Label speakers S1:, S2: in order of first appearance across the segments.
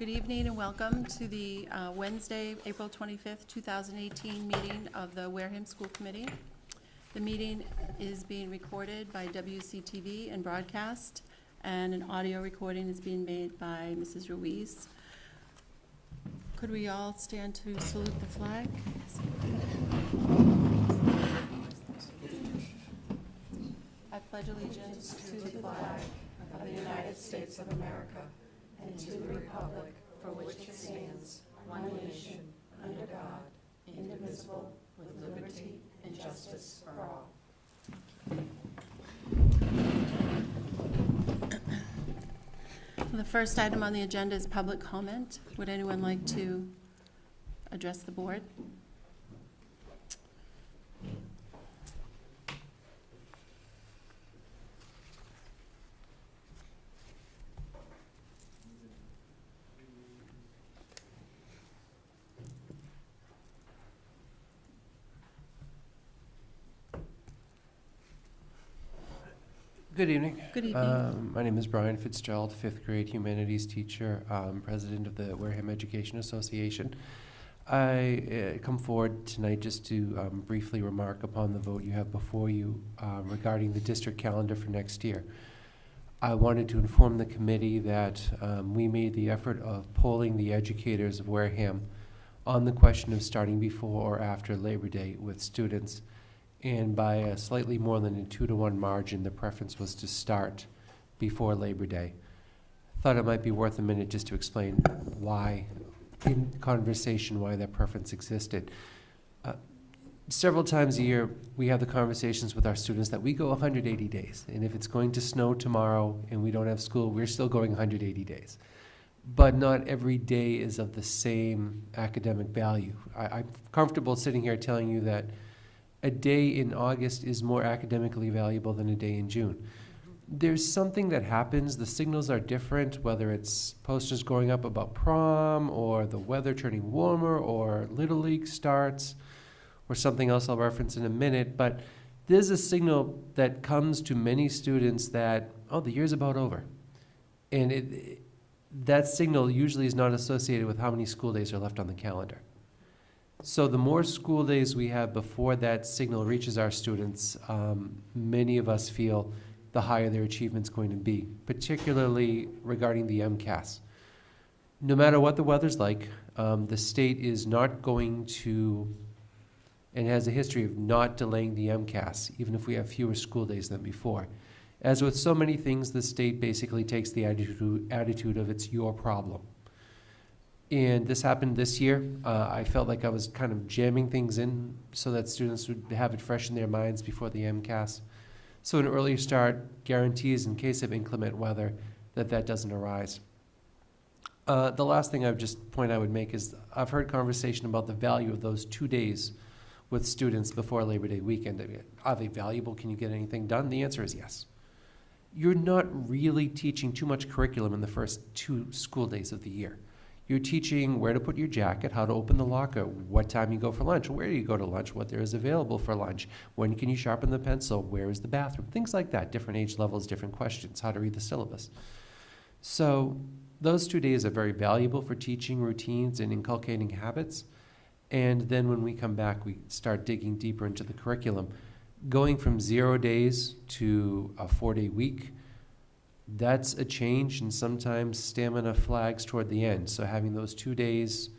S1: Good evening and welcome to the Wednesday, April 25th, 2018 meeting of the Wareham School Committee. The meeting is being recorded by WCTV and broadcast, and an audio recording is being made by Mrs. Ruiz. Could we all stand to salute the flag? I pledge allegiance to the flag of the United States of America and to the republic for which it stands, one nation, under God, indivisible, with liberty and justice for all. The first item on the agenda is public comment. Would anyone like to address the board?
S2: Good evening.
S1: Good evening.
S2: My name is Brian Fitzgerald, 5th grade humanities teacher, president of the Wareham Education Association. I come forward tonight just to briefly remark upon the vote you have before you regarding the district calendar for next year. I wanted to inform the committee that we made the effort of polling the educators of Wareham on the question of starting before or after Labor Day with students. And by a slightly more than a 2-to-1 margin, the preference was to start before Labor Day. Thought it might be worth a minute just to explain why, in conversation, why that preference existed. Several times a year, we have the conversations with our students that we go 180 days. And if it's going to snow tomorrow and we don't have school, we're still going 180 days. But not every day is of the same academic value. I'm comfortable sitting here telling you that a day in August is more academically valuable than a day in June. There's something that happens, the signals are different, whether it's posters going up about prom, or the weather turning warmer, or Little League starts, or something else I'll reference in a minute, but there's a signal that comes to many students that, oh, the year's about over. And that signal usually is not associated with how many school days are left on the calendar. So the more school days we have before that signal reaches our students, many of us feel the higher their achievement's going to be, particularly regarding the MCAS. No matter what the weather's like, the state is not going to, and has a history of not delaying the MCAS, even if we have fewer school days than before. As with so many things, the state basically takes the attitude of it's your problem. And this happened this year. I felt like I was kind of jamming things in so that students would have it fresh in their minds before the MCAS. So an earlier start guarantees, in case of inclement weather, that doesn't arise. The last thing I would make is I've heard conversation about the value of those 2 days with students before Labor Day weekend. Are they valuable? Can you get anything done? The answer is yes. You're not really teaching too much curriculum in the first 2 school days of the year. You're teaching where to put your jacket, how to open the locker, what time you go for lunch, where do you go to lunch, what there is available for lunch, when can you sharpen the pencil, where is the bathroom, things like that, different age levels, different questions, how to read the syllabus. So those 2 days are very valuable for teaching routines and inculcating habits. And then when we come back, we start digging deeper into the curriculum. Going from 0 days to a 4-day week, that's a change, and sometimes stamina flags toward the end. So having those 2 days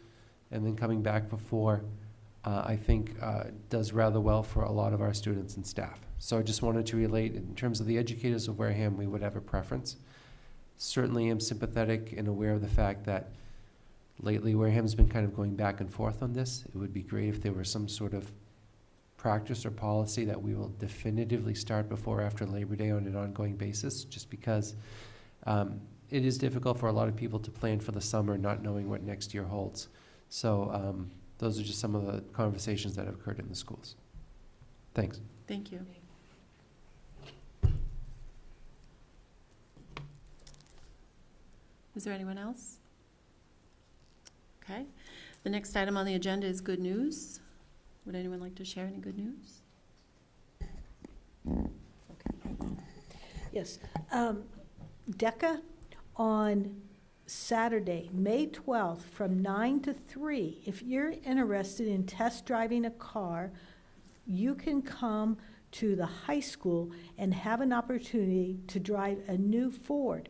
S2: and then coming back before, I think does rather well for a lot of our students and staff. So I just wanted to relate, in terms of the educators of Wareham, we would have a preference. Certainly am sympathetic and aware of the fact that lately Wareham's been kind of going back and forth on this. It would be great if there were some sort of practice or policy that we will definitively start before or after Labor Day on an ongoing basis, just because it is difficult for a lot of people to plan for the summer not knowing what next year holds. So those are just some of the conversations that have occurred in the schools. Thanks.
S1: Thank you. Is there anyone else? Okay. The next item on the agenda is good news. Would anyone like to share any good news?
S3: Okay. Yes. DECA on Saturday, May 12th, from 9 to 3. If you're interested in test driving a car, you can come to the high school and have an opportunity to drive a new Ford.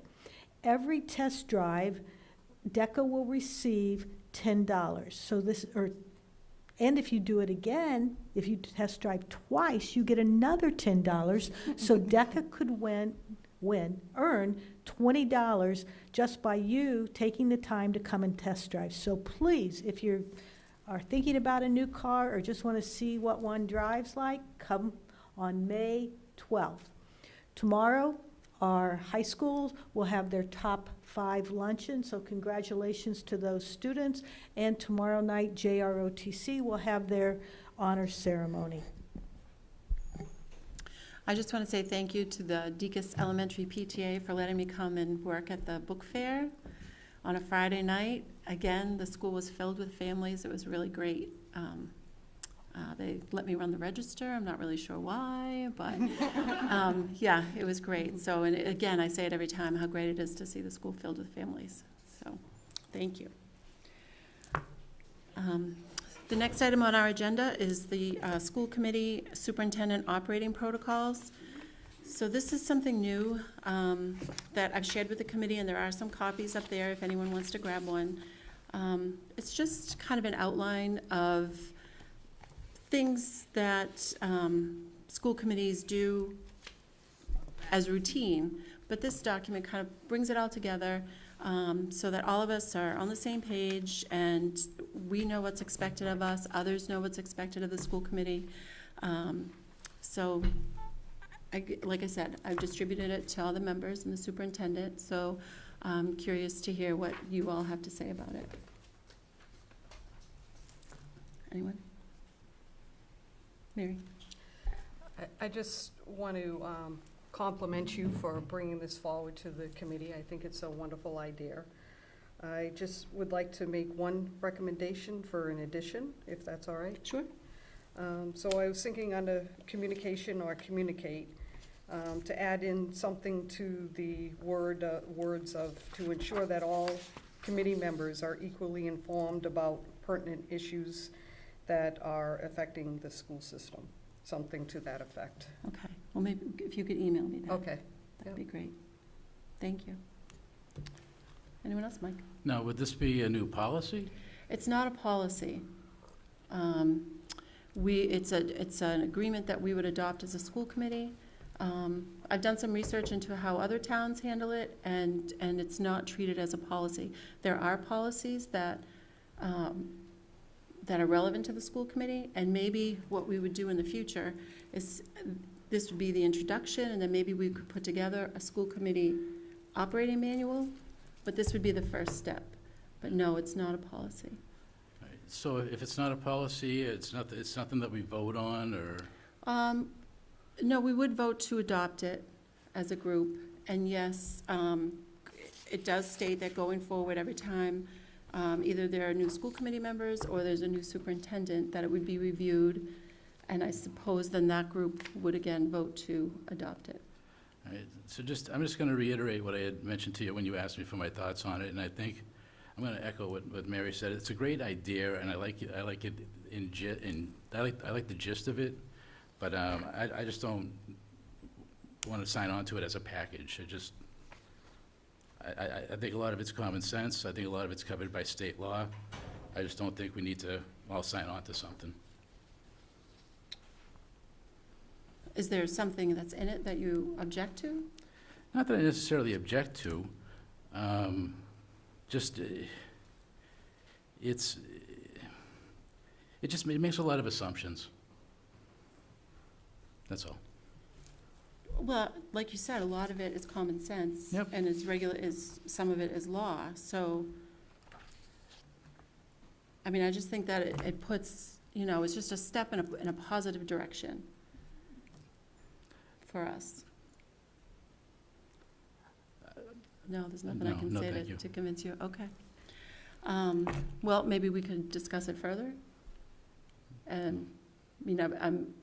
S3: Every test drive, DECA will receive $10. So this, and if you do it again, if you test drive twice, you get another $10. So DECA could earn $20 just by you taking the time to come and test drive. So please, if you are thinking about a new car or just want to see what one drives like, come on May 12th. Tomorrow, our high schools will have their top 5 luncheon, so congratulations to those students. And tomorrow night, JROTC will have their honor ceremony.
S1: I just want to say thank you to the Deaconess Elementary PTA for letting me come and work at the book fair on a Friday night. Again, the school was filled with families. It was really great. They let me run the register. I'm not really sure why, but yeah, it was great. So, and again, I say it every time, how great it is to see the school filled with families. So, thank you. The next item on our agenda is the school committee superintendent operating protocols. So this is something new that I've shared with the committee, and there are some copies up there if anyone wants to grab one. It's just kind of an outline of things that school committees do as routine, but this document kind of brings it all together so that all of us are on the same page and we know what's expected of us, others know what's expected of the school committee. So, like I said, I've distributed it to all the members and the superintendent, so I'm curious to hear what you all have to say about it. Anyone? Mary?
S4: I just want to compliment you for bringing this forward to the committee. I think it's a wonderful idea. I just would like to make one recommendation for an addition, if that's all right.
S1: Sure.
S4: So I was thinking under communication or communicate, to add in something to the words of, to ensure that all committee members are equally informed about pertinent issues that are affecting the school system, something to that effect.
S1: Okay. Well, maybe if you could email me that.
S4: Okay.
S1: That'd be great. Thank you. Anyone else, Mike?
S5: Now, would this be a new policy?
S1: It's not a policy. It's an agreement that we would adopt as a school committee. I've done some research into how other towns handle it, and it's not treated as a policy. There are policies that are relevant to the school committee, and maybe what we would do in the future is, this would be the introduction, and then maybe we could put together a school committee operating manual, but this would be the first step. But no, it's not a policy.
S5: Right. So if it's not a policy, it's nothing that we vote on, or?
S1: No, we would vote to adopt it as a group, and yes, it does state that going forward every time either there are new school committee members or there's a new superintendent, that it would be reviewed, and I suppose then that group would again vote to adopt it.
S5: All right. So I'm just going to reiterate what I had mentioned to you when you asked me for my thoughts on it, and I think I'm going to echo what Mary said. It's a great idea, and I like it. I like the gist of it, but I just don't want to sign on to it as a package. I think a lot of it's common sense. I think a lot of it's covered by state law. I just don't think we need to all sign on to something.
S1: Is there something that's in it that you object to?
S5: Not that I necessarily object to. It makes a lot of assumptions. That's all.
S1: Well, like you said, a lot of it is common sense.
S5: Yep.
S1: And some of it is law, so, I mean, I just think that it puts, it's just a step in a positive direction for us. No, there's nothing I can
S5: No,
S1: say
S5: thank you.
S1: to convince you, okay. Well, maybe we could discuss it further. And, I'm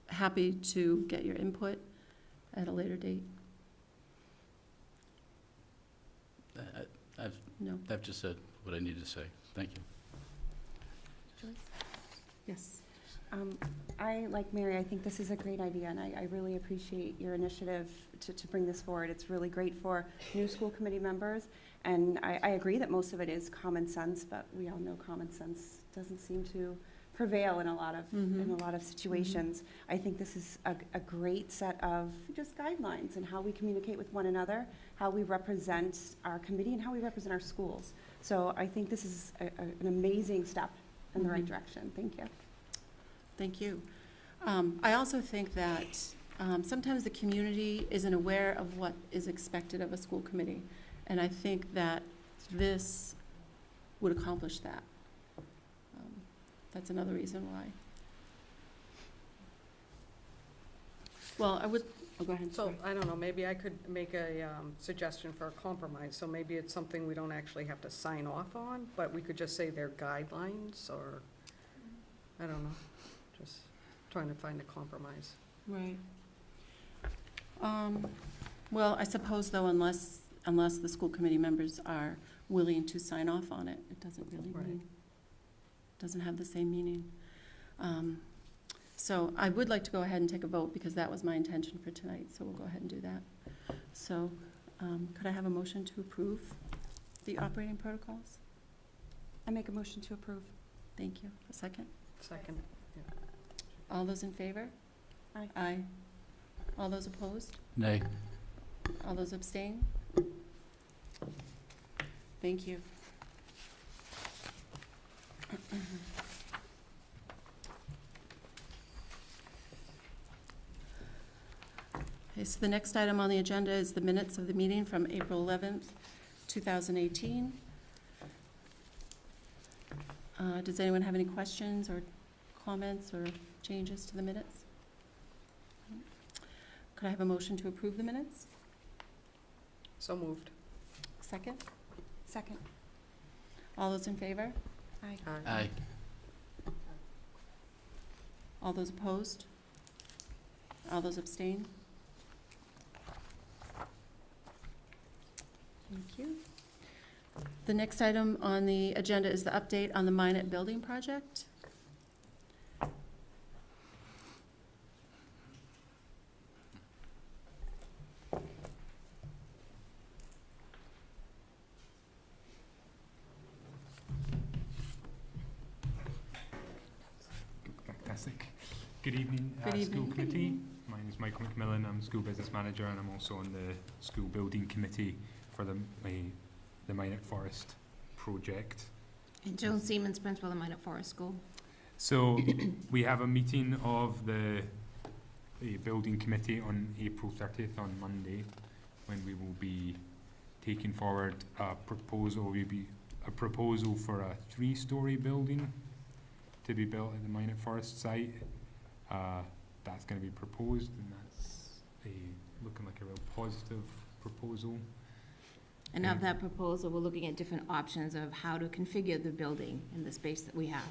S1: happy to get your input at a later date. No?
S5: I've just said what I needed to say. Thank you.
S6: Joyce?
S1: Yes.
S6: I, like Mary, I think this is a great idea, and I really appreciate your initiative to bring this forward. It's really great for new school committee members, and I agree that most of it is common sense, but we all know common sense doesn't seem to prevail in a lot of situations. I think this is a great set of just guidelines and how we communicate with one another, how we represent our committee, and how we represent our schools. So I think this is an amazing step in the right direction. Thank you.
S1: Thank you. I also think that sometimes the community isn't aware of what is expected of a school committee, and I think that this would accomplish that. That's another reason why. Well, I would, oh, go ahead.
S4: So,
S1: sorry.
S4: I don't know, maybe I could make a suggestion for a compromise. So maybe it's something we don't actually have to sign off on, but we could just say they're guidelines, or, I don't know, just trying to find a compromise.
S1: Right. Well, I suppose though, unless the school committee members are willing to sign off on it, it doesn't really
S4: Right.
S1: mean, doesn't have the same meaning. So I would like to go ahead and take a vote, because that was my intention for tonight, so we'll go ahead and do that. So, could I have a motion to approve the operating protocols?
S6: I make a motion to approve.
S1: Thank you. A second?
S4: Second.
S1: All those in favor?
S6: Aye.
S1: Aye. All those opposed?
S5: Nay.
S1: All those abstain? Thank you. Okay, so the next item on the agenda is the minutes of the meeting from April 11th, 2018. Does anyone have any questions or comments or changes to the minutes? Could I have a motion to approve the minutes?
S4: So moved.
S1: Second?
S6: Second.
S1: All those in favor?
S6: Aye.
S5: Aye.
S1: All those opposed? All those abstain? Thank you. The next item on the agenda is the update on the Minot Building Project.
S7: Fantastic. Good evening,
S1: Good
S7: School
S1: evening.
S7: Committee. My name is Michael McMillan. I'm School Business Manager, and I'm also on the School Building Committee for the Minot Forest project.
S8: And Joan Siemens, Principal of Minot Forest School.
S7: So we have a meeting of the Building Committee on April 30th on Monday, when we will be taking forward a proposal. A proposal for a 3-story building to be built at the Minot Forest site. That's going to be proposed, and that's looking like a real positive proposal.
S8: And of that proposal, we're looking at different options of how to configure the building in the space that we have.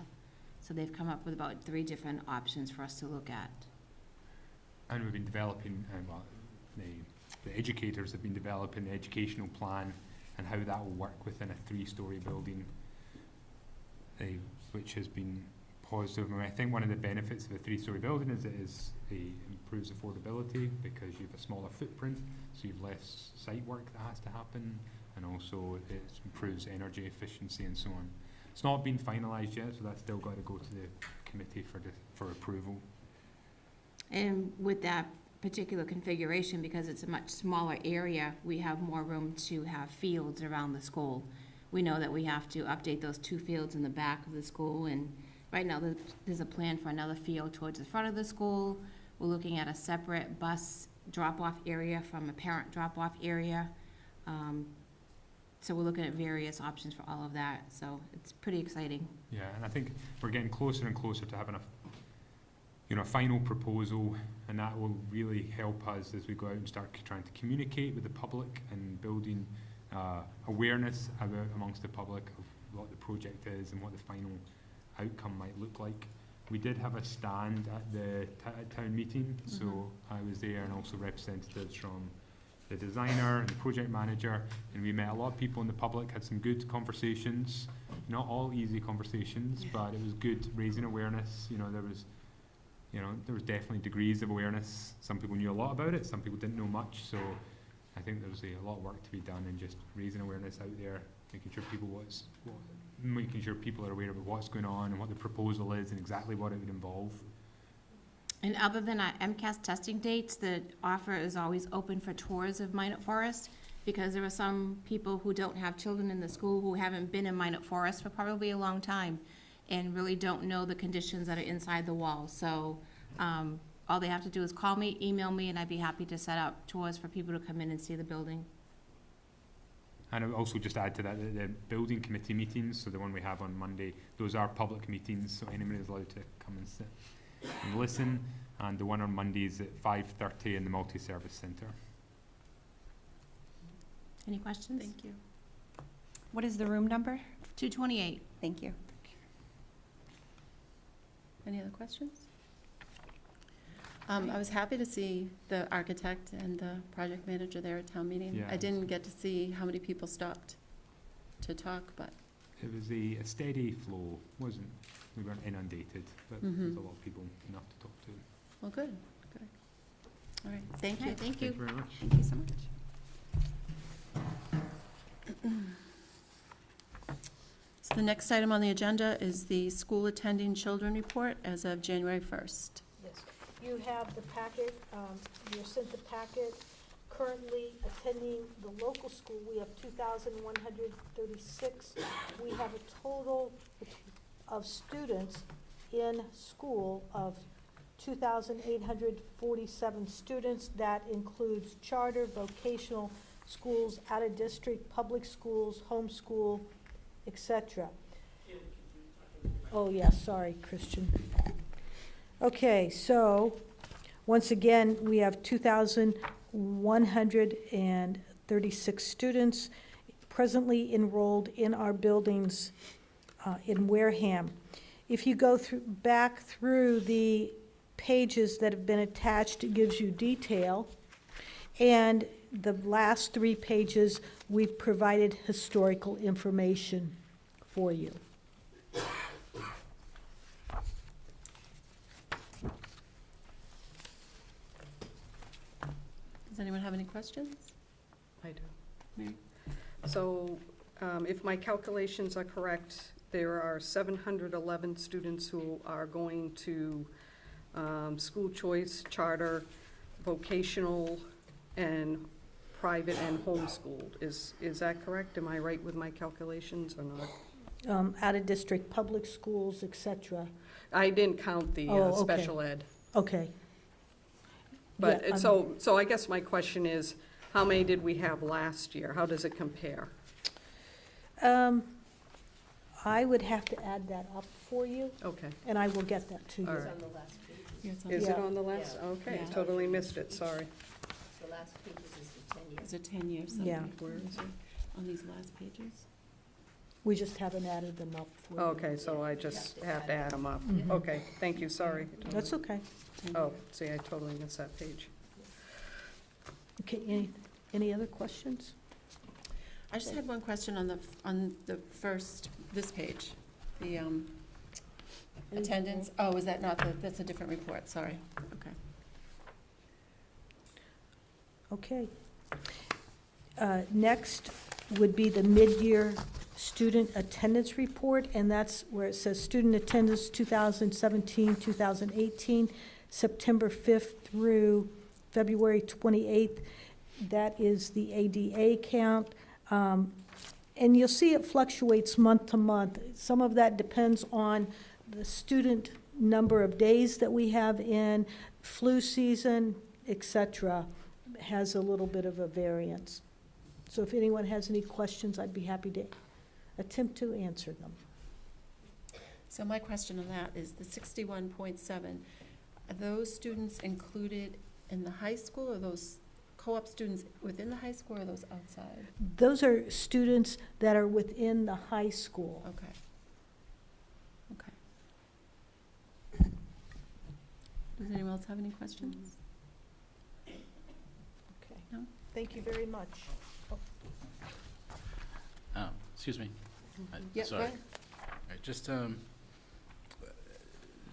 S8: So they've come up with about 3 different options for us to look at.
S7: And we've been developing, the educators have been developing the educational plan and how that will work within a 3-story building, which has been positive. I mean, I think one of the benefits of a 3-story building is it improves affordability, because you have a smaller footprint, so you have less site work that has to happen, and also it improves energy efficiency and so on. It's not been finalised yet, so that's still got to go to the committee for approval.
S8: And with that particular configuration, because it's a much smaller area, we have more room to have fields around the school. We know that we have to update those 2 fields in the back of the school, and right now there's a plan for another field towards the front of the school. We're looking at a separate bus drop-off area from a parent drop-off area. So we're looking at various options for all of that, so it's pretty exciting.
S7: Yeah, and I think we're getting closer and closer to having a final proposal, and that will really help us as we go out and start trying to communicate with the public and building awareness amongst the public of what the project is and what the final outcome might look like. We did have a stand at the town meeting, so I was there, and also representatives from the designer and the project manager, and we met a lot of people in the public, had some good conversations, not all easy conversations, but it was good raising awareness. There was definitely degrees of awareness. Some people knew a lot about it, some people didn't know much, so I think there was a lot of work to be done in just raising awareness out there, making sure people are aware of what's going on and what the proposal is and exactly what it would involve.
S8: And other than our MCAS testing dates, the offer is always open for tours of Minot Forest, because there are some people who don't have children in the school who haven't been in Minot Forest for probably a long time and really don't know the conditions that are inside the walls. So all they have to do is call me, email me, and I'd be happy to set up tours for people to come in and see the building.
S7: And I would also just add to that, the building committee meetings, so the one we have on Monday, those are public meetings, so anyone is allowed to come and sit and listen. And the one on Monday is at 5:30 in the multi-service centre.
S8: Any questions?
S1: Thank you.
S6: What is the room number?
S8: 228.
S6: Thank you.
S1: Any other questions? I was happy to see the architect and the project manager there at town meeting.
S7: Yeah.
S1: I didn't get to see how many people stopped to talk, but
S7: It was a steady flow, we weren't inundated, but there was a lot of people enough to talk to.
S1: well, good. All right, thank you.
S8: Okay, thank you.
S7: very much.
S6: Thank you so much.
S1: So the next item on the agenda is the school attending children report as of January 1st.
S3: Yes, you have the packet, you're sent the packet. Currently attending the local school, we have 2,136. We have a total of students in school of 2,847 students. That includes charter, vocational schools, out-of-district, public schools, homeschool, etc. Oh, yeah, sorry, Christian. Okay, so, once again, we have 2,136 students presently enrolled in our buildings in Wareham. If you go back through the pages that have been attached, it gives you detail. And the last 3 pages, we've provided historical information for you.
S1: Does anyone have any questions?
S4: I do.
S1: Mary?
S4: So if my calculations are correct, there are 711 students who are going to school choice, charter, vocational, and private and homeschooled. Is that correct? Am I right with my calculations or not?
S3: Out-of-district public schools, etc.
S4: I didn't count the
S3: Oh, okay.
S4: special ed.
S3: Okay.
S4: But
S3: Yeah,
S4: so I guess my question is, how many did we have last year? How does it compare?
S3: I would have to add that up for you,
S4: Okay,
S3: and I will get that to you.
S4: all right.
S1: Yeah, it's on-
S4: Is it
S3: Yeah.
S4: on the last? Okay,
S1: Yeah.
S4: totally missed it, sorry.
S1: Is it 10 years?
S3: Yeah.
S4: Where is it?
S1: On these last pages?
S3: We just haven't added them up for you.
S4: Okay, so I just have to add them up.
S3: Mhm.
S4: Okay, thank you, sorry.
S3: That's okay.
S1: 10
S4: Oh,
S1: years.
S4: see, I totally missed that page.
S3: Okay, any other questions?
S1: I just had one question on the first, this page, the attendance. Oh, is that not that's a different report, sorry. Okay.
S3: Okay. Next would be the mid-year student attendance report, and that's where it says student attendance 2017, 2018, September 5th through February 28th. That is the ADA count. And you'll see it fluctuates month to month. Some of that depends on the student number of days that we have in, flu season, etc. Has a little bit of a variance. So if anyone has any questions, I'd be happy to attempt to answer them.
S1: So my question on that is the 61.7, are those students included in the high school, or those co-op students within the high school, or those outside?
S3: Those are students that are within the high school.
S1: Okay. Okay. Does anyone else have any questions?
S3: Okay.
S1: No?
S3: Thank you very much.
S5: Excuse me.
S1: Yep,
S5: Sorry.
S1: go ahead.
S5: All right, just, I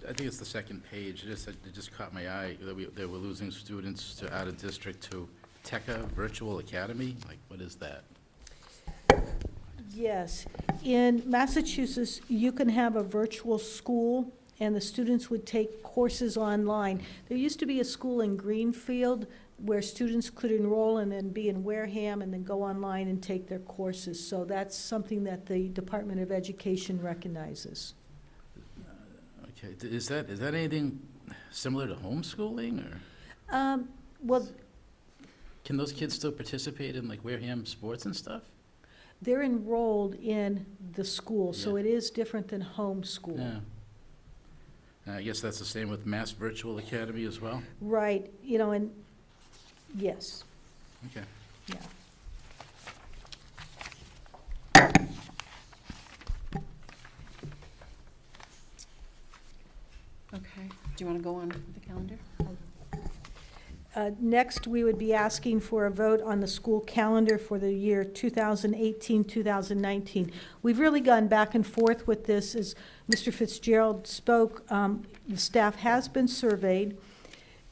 S5: think it's the second page, it just caught my eye, that we're losing students to out of district to TECA Virtual Academy, like, what is that?
S3: Yes. In Massachusetts, you can have a virtual school, and the students would take courses online. There used to be a school in Greenfield where students could enroll and then be in Wareham and then go online and take their courses. So that's something that the Department of Education recognizes.
S5: Okay, is that anything similar to homeschooling, or
S3: Well,
S5: can those kids still participate in like Wareham sports and stuff?
S3: they're enrolled in the school, so
S5: Yeah.
S3: it is different than homeschool.
S5: Yeah. I guess that's the same with Mass Virtual Academy as well?
S3: Right, and, yes,
S5: Okay.
S3: yeah.
S1: Okay, do you want to go on with the calendar?
S3: Next, we would be asking for a vote on the school calendar for the year 2018, 2019. We've really gone back and forth with this. As Mr. Fitzgerald spoke, the staff has been surveyed.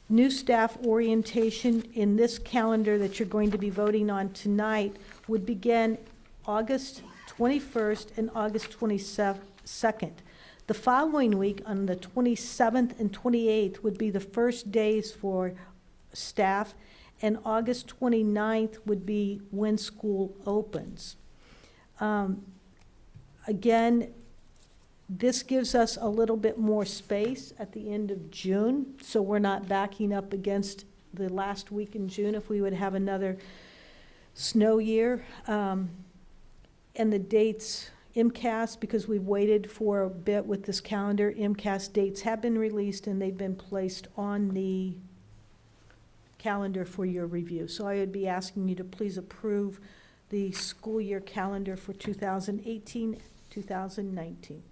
S3: New staff orientation in this calendar that you're going to be voting on tonight would begin August 21st and August 22nd. The following week, on the 27th and 28th, would be the first days for staff, and August 29th would be when school opens. Again, this gives us a little bit more space at the end of June, so we're not backing up against the last week in June if we would have another snow year. And the dates, MCAS, because we've waited for a bit with this calendar, MCAS dates have been released and they've been placed on the calendar for your review. So I would be asking you to please approve the school year calendar for 2018, 2019.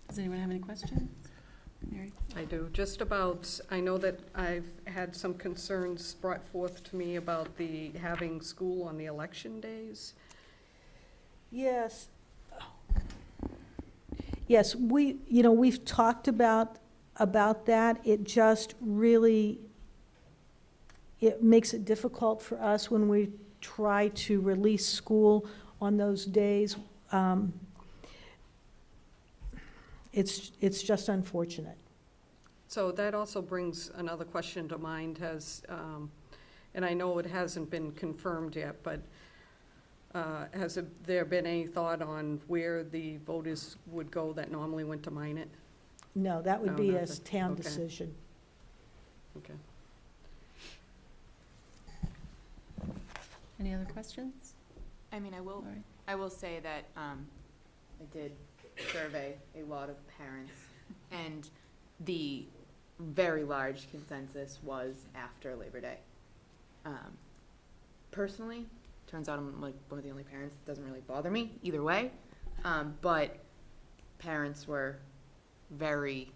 S1: Does anyone have any questions? Mary?
S4: I do, just about, I know that I've had some concerns brought forth to me about having school on the election days.
S3: Yes. Yes, we've talked about that. It just really, it makes it difficult for us when we try to release school on those days. It's just unfortunate.
S4: So that also brings another question to mind, and I know it hasn't been confirmed yet, but has there been any thought on where the voters would go that normally went to Minot?
S3: No, that would
S4: No,
S3: be a
S4: nothing.
S3: town
S4: Okay.
S3: decision.
S4: Okay.
S1: Any other questions?
S9: I mean,
S1: All right.
S9: I will say that I did survey a lot of parents, and the very large consensus was after Labor Day. Personally, turns out I'm like one of the only parents. It doesn't really bother me either way, but parents were very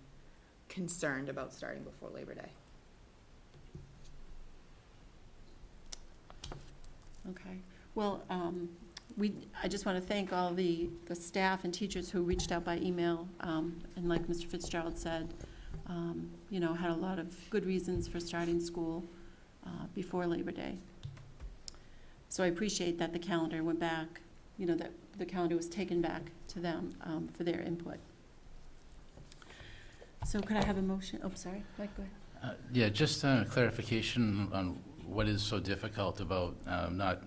S9: concerned about starting before Labor Day.
S1: Okay. Well, I just want to thank all the staff and teachers who reached out by email, and like Mr. Fitzgerald said, had a lot of good reasons for starting school before Labor Day. So I appreciate that the calendar went back, that the calendar was taken back to them for their input. So could I have a motion? Oh, sorry, Mike, go ahead.
S5: Yeah, just clarification on what is so difficult about not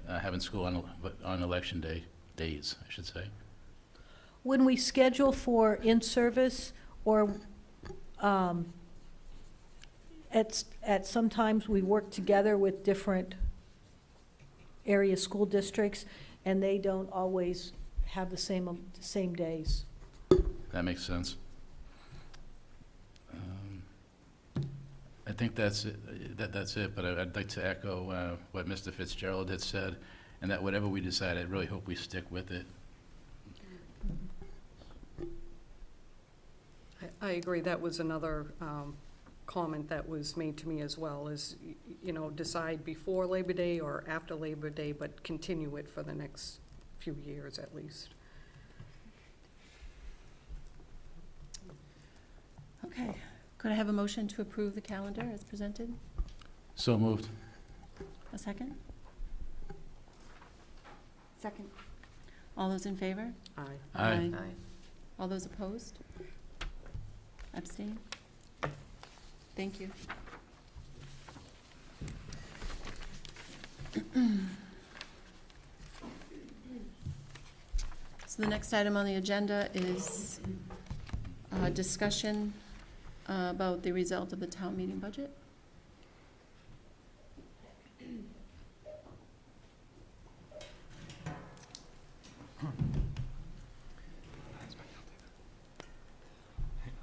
S5: having school on election days, I should say.
S3: When we schedule for in-service or at sometimes we work together with different area school districts, and they don't always have the same days.
S5: That makes sense. I think that's it, but I'd like to echo what Mr. Fitzgerald had said, and that whatever we decide, I really hope we stick with it.
S4: I agree, that was another comment that was made to me as well, is, you know, decide before Labor Day or after Labor Day, but continue it for the next few years at least.
S1: Okay. Could I have a motion to approve the calendar as presented?
S5: So moved.
S1: A second?
S6: Second.
S1: All those in favor?
S4: Aye.
S5: Aye.
S9: Aye.
S1: All those opposed? Abstain? Thank you. So the next item on the agenda is discussion about the result of the town meeting budget.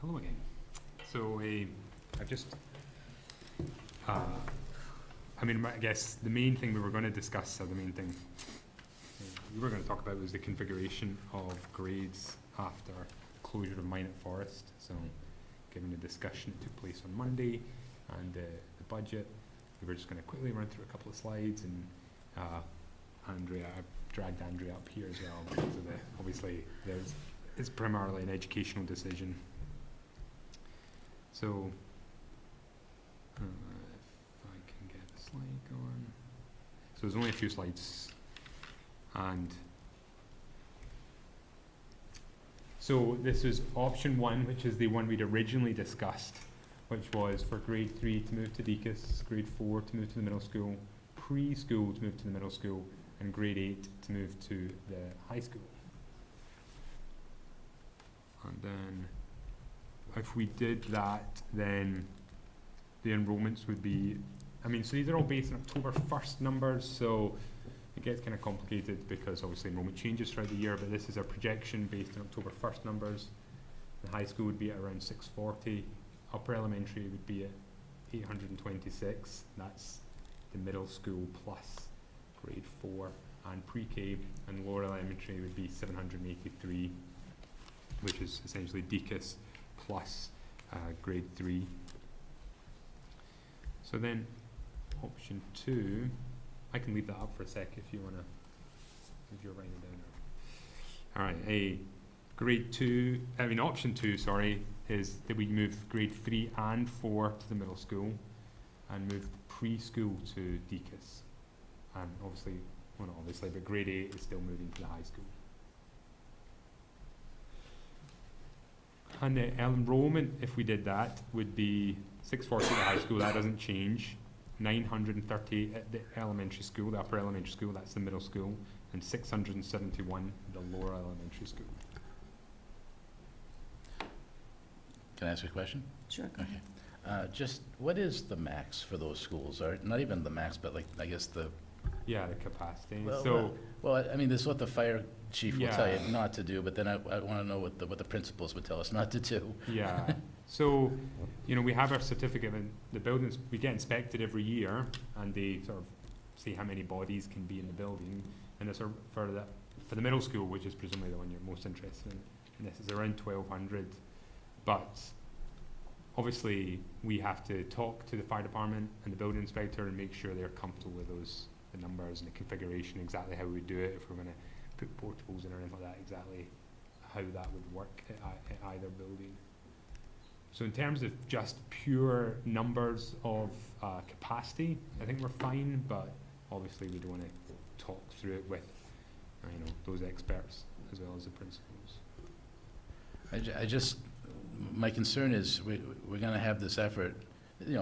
S7: Hello again. So, I just, I mean, I guess the main thing we were going to discuss, or the main thing we were going to talk about, was the configuration of grades after closure of Minot Forest. So, given the discussion that took place on Monday and the budget, we were just going to quickly run through a couple of slides, and Andrea, I dragged Andrea up here as well because of the, obviously, it's primarily an educational decision. So, if I can get the slide going. So there's only a few slides, and so this is option 1, which is the one we'd originally discussed, which was for grade 3 to move to Deacon's, grade 4 to move to the middle school, preschool to move to the middle school, and grade 8 to move to the high school. And then if we did that, then the enrollments would be, I mean, so these are all based on October 1st numbers, so it gets kind of complicated because obviously enrollment changes throughout the year, but this is a projection based on October 1st numbers. The high school would be at around 640, upper elementary would be at 826, that's the middle school plus grade 4 and pre-K, and lower elementary would be 783, which is essentially Deacon's plus grade 3. So then option 2, I can leave that up for a sec if you want to, if you're writing it down. All right, option 2, sorry, is that we move grade 3 and 4 to the middle school and move preschool to Deacon's. And obviously, well not obviously, but grade 8 is still moving to the high school. And the enrollment, if we did that, would be 640 at the high school, that doesn't change. 930 at the elementary school, the upper elementary school, that's the middle school, and 671 at the lower elementary school.
S5: Can I ask a question?
S1: Sure.
S5: Okay. Just, what is the max for those schools? Or not even the max, but like, I guess the...
S7: Yeah, the capacity.
S5: Well,
S7: so,
S5: well, I mean, this is what the fire chief will tell you
S7: Yeah.
S5: not to do, but then I want to know what the principals would tell us not to do.
S7: yeah. So, you know, we have our certificate, and the buildings, we get inspected every year, and they sort of see how many bodies can be in the building. And it's for the middle school, which is presumably the one you're most interested in, and this is around 1,200. But obviously, we have to talk to the fire department and the building inspector and make sure they're comfortable with the numbers and the configuration, exactly how we would do it, if we're going to put portables in or anything like that, exactly how that would work at either building. So in terms of just pure numbers of capacity, I think we're fine, but obviously we don't want to talk through it with those experts as well as the principals.
S5: I just, my concern is we're going to have this effort,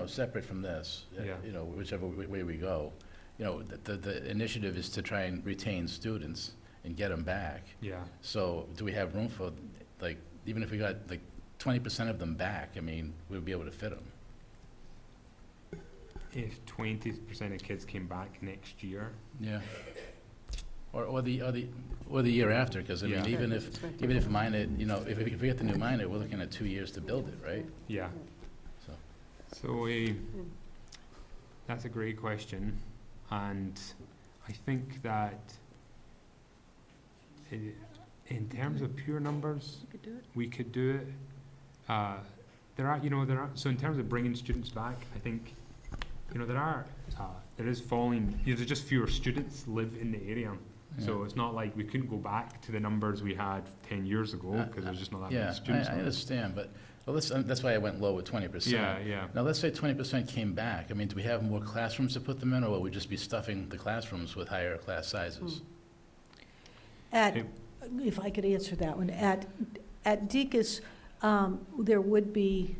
S5: separate from this,
S7: Yeah.
S5: Whichever way we go. The initiative is to try and retain students and get them back.
S7: Yeah.
S5: So do we have room for, like, even if we got like 20% of them back, I mean, we'll be able to fit them.
S7: If 20% of kids came back next year,
S5: Yeah. Or the year after, because I mean,
S7: Yeah.
S5: even if Minot, if we get the new Minot, we're looking at 2 years to build it, right?
S7: yeah.
S5: So.
S7: So that's a great question, and I think that in terms of pure numbers,
S1: You could do it.
S7: we could do it. So in terms of bringing students back, I think, there is falling, there's just fewer students live in the area. So
S5: Yeah.
S7: it's not like we couldn't go back to the numbers we had 10 years ago, because there's just not that
S5: Yeah,
S7: many students.
S5: I
S7: now.
S5: understand, but, well, that's why I went low with 20%.
S7: Yeah.
S5: Now, let's say 20% came back. I mean, do we have more classrooms to put them in, or will we just be stuffing the classrooms with higher class sizes?
S3: At,
S7: It-
S3: if I could answer that one, at Deacon's, there would be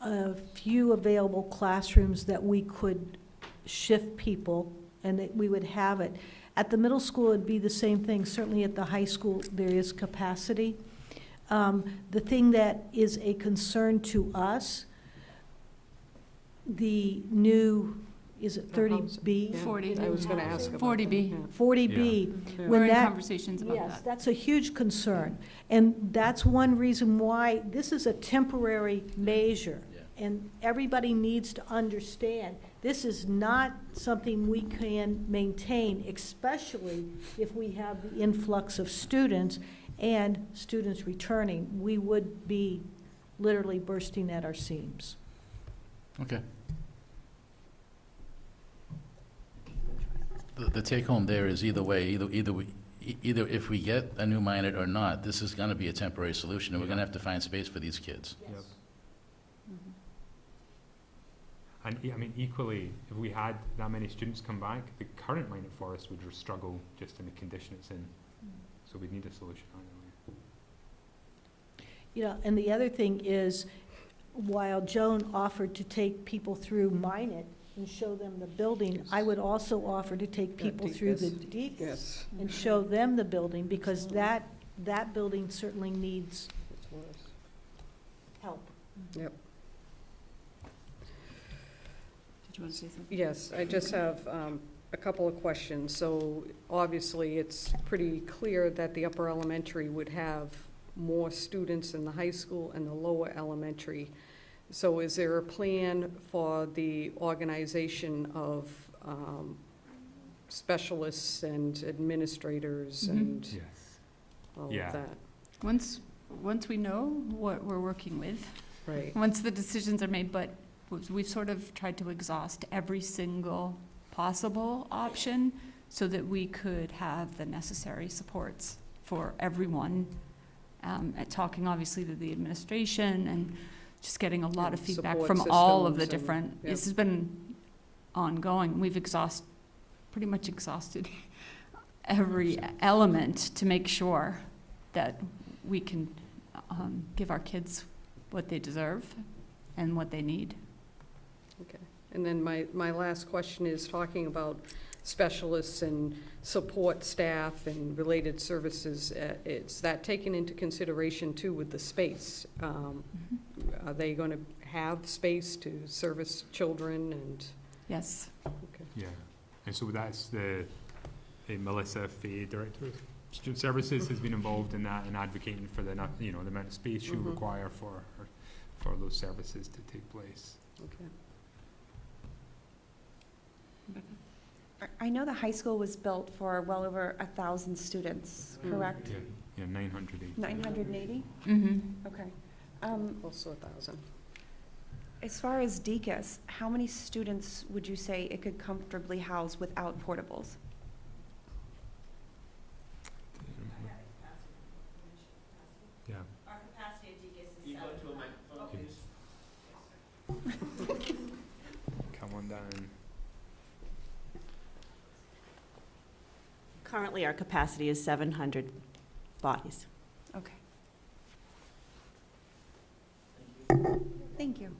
S3: a few available classrooms that we could shift people, and that we would have it. At the middle school, it'd be the same thing. Certainly at the high school, there is capacity. The thing that is a concern to us, the new, is it
S4: The housing,
S3: 30B?
S4: yeah.
S10: 40.
S4: I was gonna ask about
S10: 40B.
S4: that,
S3: 40B.
S4: yeah.
S10: We're
S3: When
S10: in
S3: that-
S10: conversations about
S3: Yes,
S10: that.
S3: that's a huge concern. And that's one reason why this is a temporary measure.
S5: Yeah.
S3: And everybody needs to understand, this is not something we can maintain, especially if we have the influx of students and students returning. We would be literally bursting at our seams.
S5: Okay. The take-home there is either way, either if we get a new minor or not, this is gonna be a temporary solution, and we're gonna have to find space for these kids.
S7: Yep. And I mean, equally, if we had that many students come back, the current minor forest would struggle just in the condition it's in. So we'd need a solution either way.
S3: You know, and the other thing is, while Joan offered to take people through Minot and show them the building, I would also offer to take
S4: Yeah,
S3: people through the
S4: Deacon's.
S3: Deacon's
S4: Yes.
S3: and show them the building, because that building certainly needs
S4: It's worse.
S3: help.
S4: Yep.
S10: Did you want to say something?
S4: Yes, I just have a couple of questions. So obviously, it's pretty clear that the upper elementary would have more students than the high school and the lower elementary. So is there a plan for the organization of specialists and administrators
S10: Mhm.
S4: and
S7: Yes.
S4: all
S7: Yeah.
S4: of that?
S10: Once we know what we're working with,
S4: Right,
S10: once the decisions are made, but we've sort of tried to exhaust every single possible option so that we could have the necessary supports for everyone. At talking obviously to the administration and just getting a lot of
S4: Yeah,
S10: feedback
S4: support
S10: from all of the
S4: systems and-
S10: different,
S4: yeah.
S10: this has been ongoing. We've pretty much exhausted every element to make sure that we can give our kids what they deserve and what they need.
S4: okay. And then my last question is talking about specialists and support staff and related services. Is that taken into consideration too with the space? Are they going to have space to service children and?
S10: Yes.
S4: Okay.
S7: Yeah. And so that's Melissa Fay, Director of Student Services, has been involved in that and advocating for the amount of space you
S4: Mhm.
S7: require for those services to take place.
S4: Okay.
S6: I know the high school was built for well over 1,000 students,
S4: Mm.
S6: correct?
S7: Yeah, 980.
S6: 980?
S10: Mm-hmm.
S6: Okay.
S4: Close to 1,000.
S6: As far as DECAS, how many students would you say it could comfortably house without portables?
S7: Yeah.
S8: Our capacity at DECAS is
S7: Come on down.
S11: Currently, our capacity is 700 bodies.
S6: Okay. Thank you.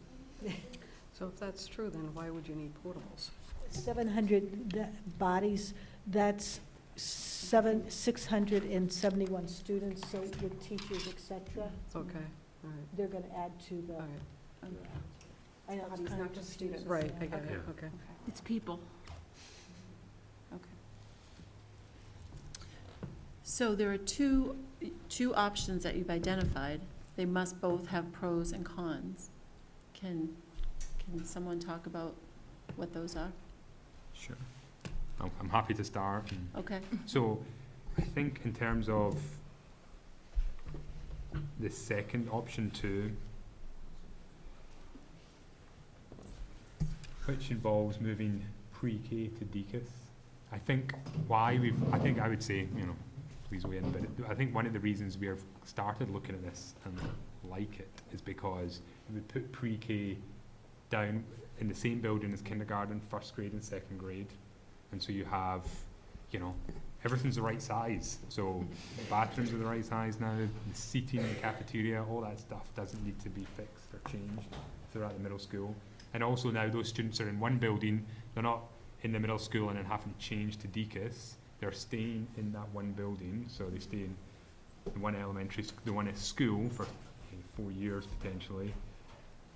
S4: So if that's true, then why would you need portables?
S3: 700 bodies, that's 671 students, so with teachers, et cetera.
S4: Okay, all right,
S3: They're going to add to the,
S4: all right.
S3: I know, it's
S6: Bodies,
S3: kind
S6: not
S3: of
S6: just
S3: confusing.
S6: students.
S4: Right, I get it,
S7: Yeah.
S4: okay.
S10: It's people.
S6: Okay.
S1: So there are two options that you've identified. They must both have pros and cons. Can someone talk about what those are?
S7: Sure. I'm happy to start.
S1: Okay.
S7: So I think in terms of the second option too, which involves moving pre-K to DCAS. I think I would say, please weigh in, but I think one of the reasons we have started looking at this and like it is because we would put pre-K down in the same building as kindergarten, first grade and second grade. And so you have, everything's the right size. So the bathrooms are the right size now, the seating, the cafeteria, all that stuff doesn't need to be fixed or changed if they're at the middle school. And also now those students are in one building, they're not in the middle school and then having to change to DCAS. They're staying in that one building, so they stay in the one elementary, the one at school for 4 years potentially.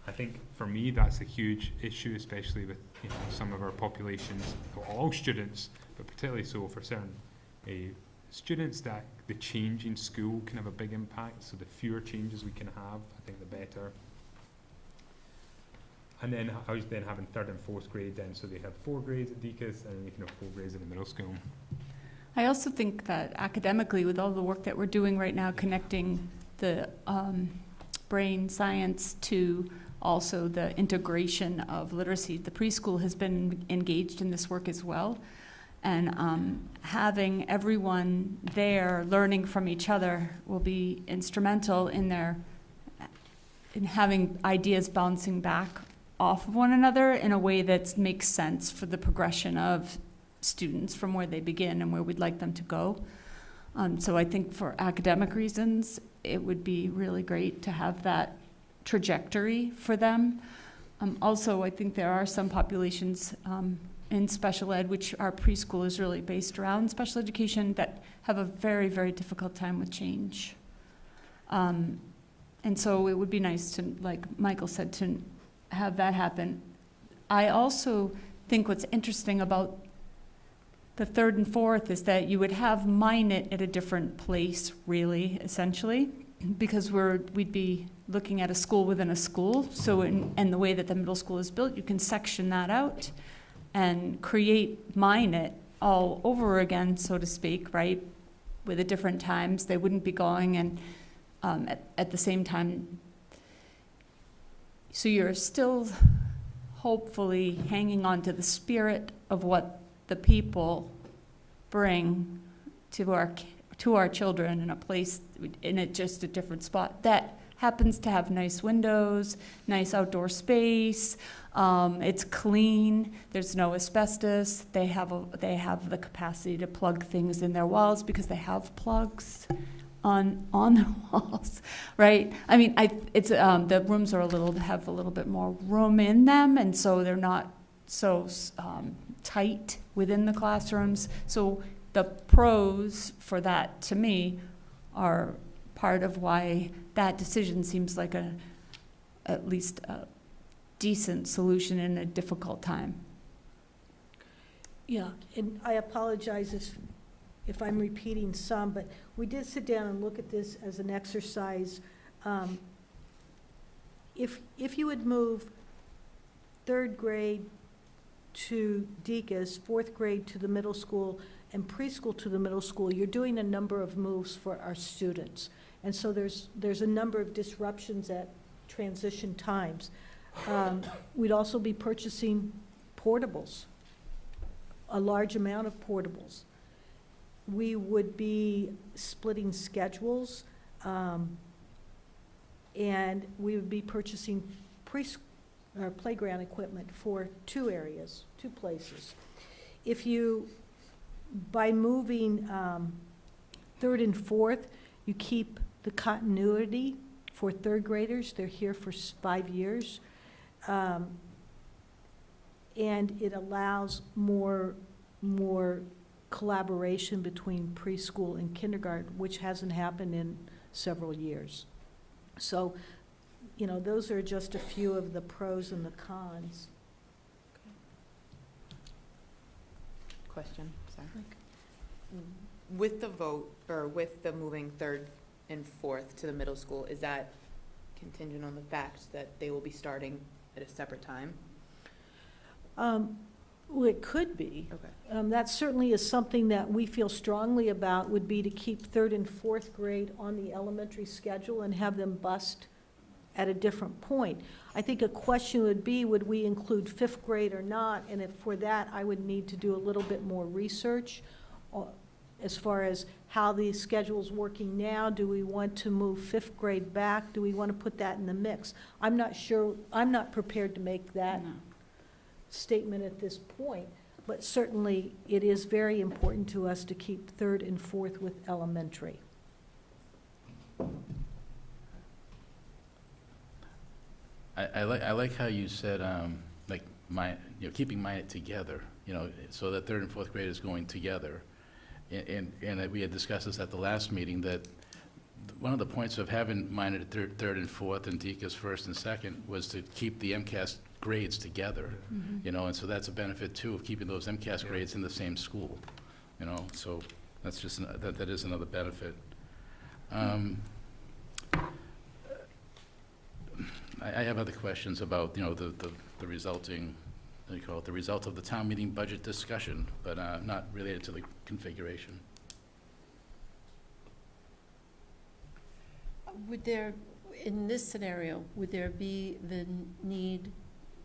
S7: I think for me that's a huge issue, especially with some of our populations, all students, but particularly so for certain students, that the change in school can have a big impact. So the fewer changes we can have, I think the better. And then I was then having third and fourth grade then, so they have 4 grades at DCAS and then they can have 4 grades in the middle school.
S10: I also think that academically, with all the work that we're doing right now, connecting the brain science to also the integration of literacy, the preschool has been engaged in this work as well. And having everyone there learning from each other will be instrumental in having ideas bouncing back off of one another in a way that makes sense for the progression of students from where they begin and where we'd like them to go. So I think for academic reasons, it would be really great to have that trajectory for them. Also, I think there are some populations in special ed, which our preschool is really based around special education, that have a very, very difficult time with change. And so it would be nice to, like Michael said, to have that happen. I also think what's interesting about the third and fourth is that you would have Minot at a different place, really, essentially, because we'd be looking at a school within a school. So and the way that the middle school is built, you can section that out and create Minot all over again, so to speak, right, with the different times. They wouldn't be going and at the same time. So you're still hopefully hanging on to the spirit of what the people bring to our children in a place, just a different spot that happens to have nice windows, nice outdoor space. It's clean. There's no asbestos. They have the capacity to plug things in their walls because they have plugs on the walls, right? I mean, it's the rooms have a little bit more room in them, and so they're not so tight within the classrooms. So the pros for that, to me, are part of why that decision seems like at least a decent solution in a difficult time.
S3: Yeah, and I apologize if I'm repeating some, but we did sit down and look at this as an exercise. If you would move third grade to DCAS, fourth grade to the middle school, and preschool to the middle school, you're doing a number of moves for our students. And so there's a number of disruptions at transition times. We'd also be purchasing portables, a large amount of portables. We would be splitting schedules, and we would be purchasing playground equipment for 2 areas, 2 places. By moving third and fourth, you keep the continuity for third graders. They're here for 5 years. And it allows more collaboration between preschool and kindergarten, which hasn't happened in several years. So, those are just a few of the pros and the cons.
S9: Question, sorry. With the vote, or with the moving third and fourth to the middle school, is that contingent on the fact that they will be starting at a separate time?
S3: Well, it could be.
S9: Okay.
S3: That certainly is something that we feel strongly about, would be to keep third and fourth grade on the elementary schedule and have them bust at a different point. I think a question would be, would we include fifth grade or not? And if for that, I would need to do a little bit more research as far as how the schedule's working now. Do we want to move fifth grade back? Do we want to put that in the mix? I'm not sure, I'm not prepared to make that statement at this point, but certainly it is very important to us to keep third and fourth with elementary.
S5: I like how you said, like, keeping mine together, so that third and fourth grade is going together. And we had discussed this at the last meeting, that one of the points of having mine at third and fourth and Deacon's first and second was to keep the MCAS grades together, and so that's a benefit too of keeping those MCAS grades in the same school, so that's just, that is another benefit. I have other questions about, the resulting, what do you call it, the result of the town meeting budget discussion, but not related to the configuration.
S1: Would there, in this scenario, would there be the need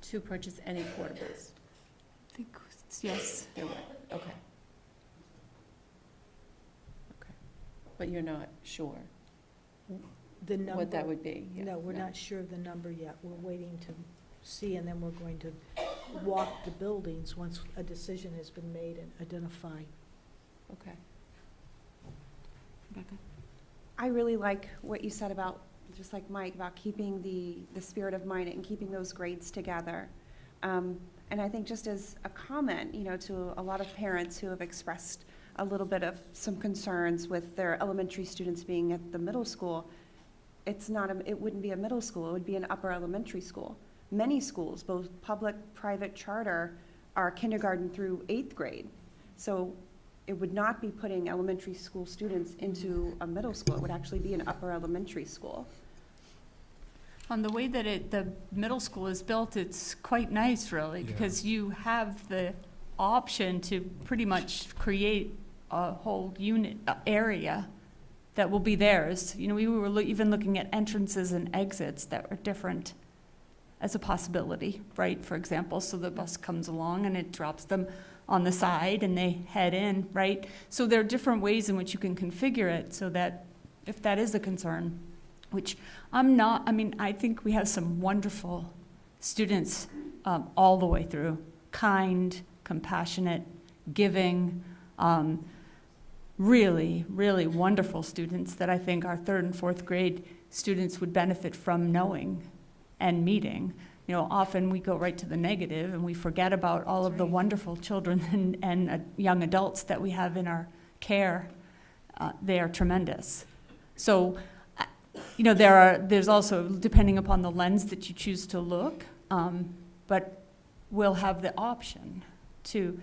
S1: to purchase any portables?
S10: I think, yes.
S1: There would, okay. Okay, but you're not sure
S3: The number.
S1: what that would be? Yeah,
S3: No, we're not sure of the number yet. We're waiting to see, and then we're going to walk the buildings once a decision has been made and identify.
S1: Okay.
S10: Rebecca?
S6: I really like what you said about, just like Mike, about keeping the spirit of Minot and keeping those grades together. And I think just as a comment, to a lot of parents who have expressed a little bit of some concerns with their elementary students being at the middle school, it wouldn't be a middle school, it would be an upper elementary school. Many schools, both public, private, charter, are kindergarten through 8th grade. So it would not be putting elementary school students into a middle school, it would actually be an upper elementary school.
S10: On the way that the middle school is built, it's quite nice, really, because you have the option to pretty much create a whole unit area that will be theirs. We were even looking at entrances and exits that were different as a possibility, right? For example, so the bus comes along and it drops them on the side and they head in, right? So there are different ways in which you can configure it so that if that is a concern, which I think we have some wonderful students all the way through, kind, compassionate, giving, really, really wonderful students that I think our 3rd and 4th grade students would benefit from knowing and meeting. Often we go right to the negative and we forget about all of the wonderful children and young adults that we have in our care. They are tremendous. So, there's also, depending upon the lens that you choose to look, but we'll have the option to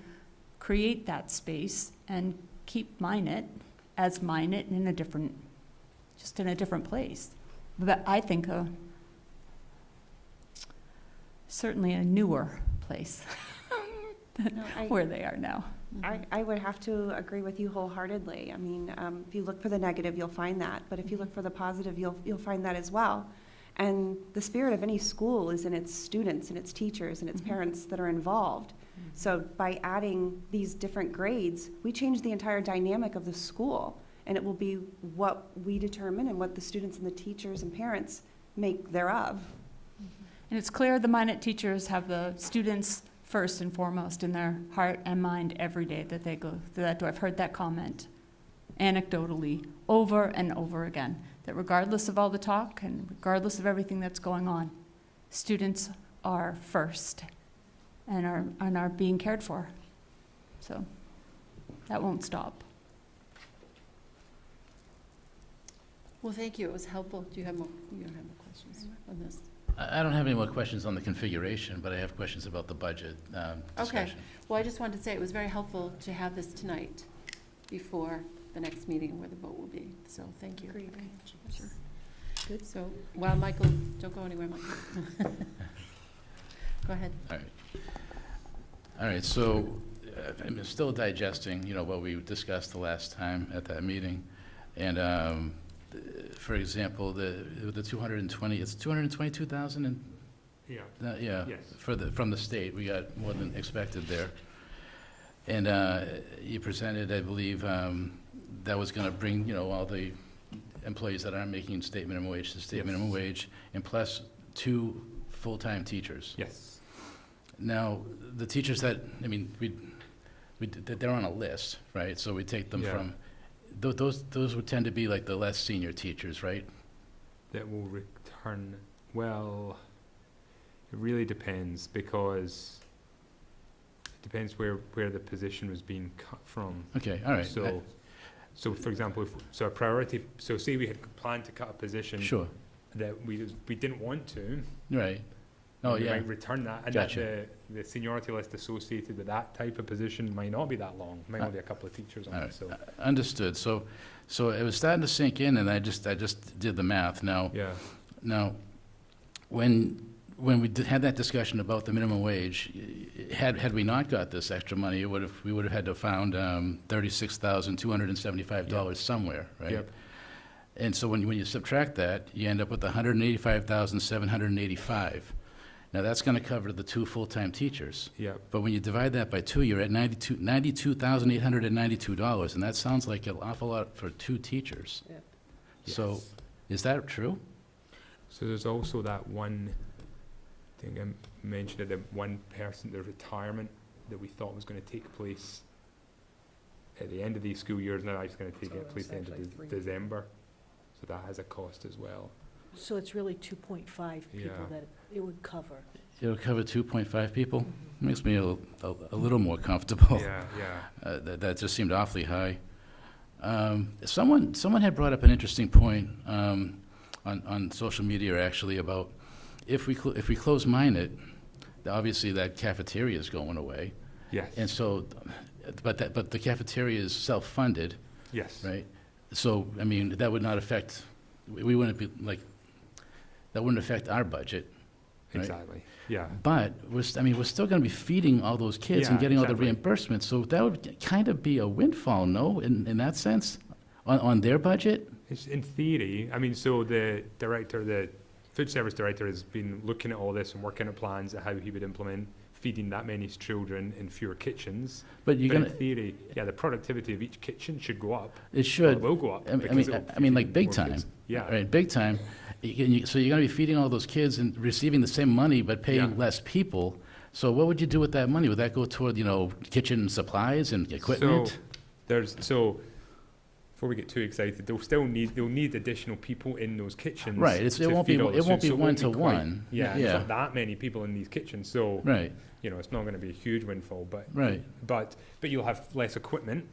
S10: create that space and keep Minot as Minot in a different place. But I think certainly a newer place than where they are now.
S6: I would have to agree with you wholeheartedly. If you look for the negative, you'll find that. But if you look for the positive, you'll find that as well. And the spirit of any school is in its students and its teachers and its parents that are involved. So by adding these different grades, we change the entire dynamic of the school. And it will be what we determine and what the students and the teachers and parents make thereof.
S10: And it's clear the Minot teachers have the students first and foremost in their heart and mind every day that they go through that door. I've heard that comment anecdotally over and over again, that regardless of all the talk and regardless of everything that's going on, students are first and are being cared for. So that won't stop.
S1: Well, thank you. It was helpful. Do you have more? You don't have more questions on this?
S5: I don't have any more questions on the configuration, but I have questions about the budget discussion.
S1: Okay. Well, I just wanted to say it was very helpful to have this tonight before the next meeting where the vote will be. So thank you.
S6: Agreed.
S1: Sure. Good. So while Michael, don't go anywhere, Michael. Go ahead.
S5: All right. So I'm still digesting, what we discussed the last time at that meeting, and for example, the 220, it's 222,000 and,
S7: Yeah.
S5: yeah,
S7: Yes.
S5: from the state, we got more than expected there. And you presented, I believe, that was gonna bring, all the employees that aren't making state minimum wage to state
S7: Yes.
S5: minimum wage, and plus 2 full-time teachers.
S7: Yes.
S5: Now, the teachers that, they're on a list, right? So we take them
S7: Yeah.
S5: from, those would tend to be like the less senior teachers, right?
S7: That will return, well, it really depends, because it depends where the position was being cut from.
S5: Okay, all right.
S7: So for example, a priority, so say we had planned to cut a position
S5: Sure,
S7: that we didn't want to.
S5: right. Oh,
S7: we
S5: yeah,
S7: might return that, and
S5: Gotcha.
S7: the seniority list associated with that type of position might not be that long, might only be a couple of teachers on
S5: all
S7: it,
S5: right.
S7: so,
S5: Understood. So it was starting to sink in, and I just did the math. Now, when we had that discussion about the minimum wage, had we not got this extra money, we would have had to found $36,275 somewhere, right?
S7: Yep.
S5: And so when you subtract that, you end up with $185,785. Now, that's going to cover the 2 full-time teachers.
S7: yeah.
S5: But when you divide that by 2, you're at $92,892, and that sounds like an awful lot for 2 teachers.
S4: Yeah.
S5: So,
S7: Yes.
S5: is that true?
S7: So there's also that one thing I mentioned, the one person, the retirement that we thought was going to take place at the end of these school years, now it's going to take
S4: So
S7: place at the end
S4: essentially
S7: of
S4: 3.
S7: December. So that has a cost as well.
S3: So it's really 2.5 people
S7: Yeah.
S3: that it would cover.
S5: It'll cover 2.5 people? Makes me a little more comfortable.
S7: Yeah, yeah.
S5: That just seemed awfully high. Someone had brought up an interesting point on social media, actually, about if we close Minot, obviously that cafeteria is going away.
S7: Yes.
S5: And so, but the cafeteria is self-funded,
S7: Yes.
S5: right? So, that would not affect, we wouldn't be, that wouldn't affect our budget. Right.
S7: Exactly. Yeah.
S5: But we're still gonna be feeding all those kids and
S7: Yeah,
S5: getting all the
S7: exactly.
S5: reimbursements, so that would kind of be a windfall, no, in that sense, on their budget?
S7: It's in theory, so the food service director has been looking at all this and working at plans at how he would implement feeding that many children in fewer kitchens.
S5: But you're
S7: But in
S5: gonna,
S7: theory, the productivity of each kitchen should go up.
S5: it
S7: Or
S5: should,
S7: will go up.
S5: I
S7: because
S5: mean,
S7: it'll feed
S5: like big
S7: more
S5: time.
S7: kids. Yeah.
S5: Right, big time. So you're gonna be feeding all those kids and receiving the same money, but paying
S7: Yeah.
S5: less people. So what would you do with that money? Would that go toward, kitchen supplies and equipment?
S7: So before we get too excited, they'll need additional people in those kitchens.
S5: Right, it
S7: to
S5: won't be
S7: feed all those students. So it won't be quite-
S5: one-to-one.
S7: Yeah,
S5: Yeah.
S7: it's not that many people in these kitchens, so,
S5: Right,
S7: it's not gonna be a huge windfall, but.
S5: right.
S7: But you'll have less equipment,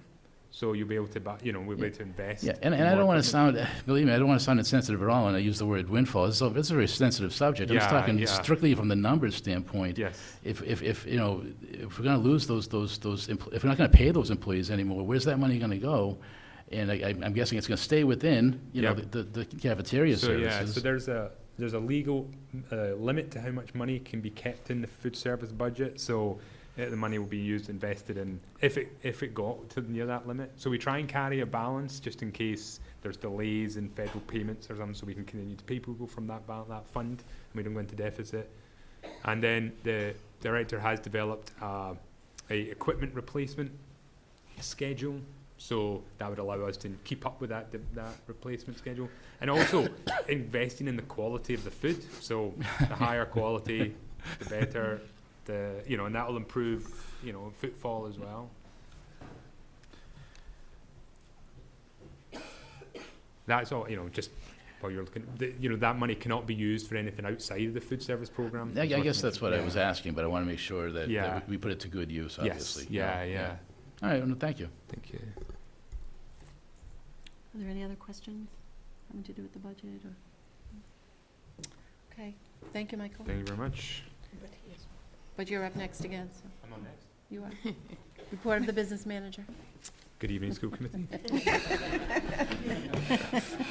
S7: so you'll be able to buy, we'll be able to invest.
S5: Yeah, and
S7: in
S5: I
S7: more
S5: don't want to
S7: equipment.
S5: sound, believe me, I don't want to sound insensitive at all when I use the word windfall. It's a very sensitive subject. I'm just
S7: Yeah,
S5: talking
S7: yeah.
S5: strictly from the numbers standpoint.
S7: Yes,
S5: If we're going to lose if we're not going to pay those employees anymore, where's that money going to go? And I'm guessing it's going to stay within,
S7: Yep.
S5: the cafeteria
S7: so
S5: services.
S7: so there's a legal limit to how much money can be kept in the food service budget, so the money will be invested in, if it got to near that limit. So we try and carry a balance just in case there's delays in federal payments or something, so we can continue to pay people from that fund, and we don't go into deficit. And then the director has developed a equipment replacement schedule, so that would allow us to keep up with that replacement schedule, and also investing in the quality of the food. So the higher quality, the better. And that will improve, footfall as well. That's all, just while you're looking, that money cannot be used for anything outside of the food service program.
S5: I guess that's what I was asking, but I want to make sure that
S7: Yeah.
S5: we put it to good use, obviously.
S7: Yes, yeah.
S5: All right, well, thank you.
S7: Thank you.
S1: Are there any other questions having to do with the budget or? Okay, thank you, Michael.
S7: Thank you very much.
S1: But you're up next again, so
S7: I'm on next.
S1: you are. Report of the business manager.
S7: Good evening, school committee.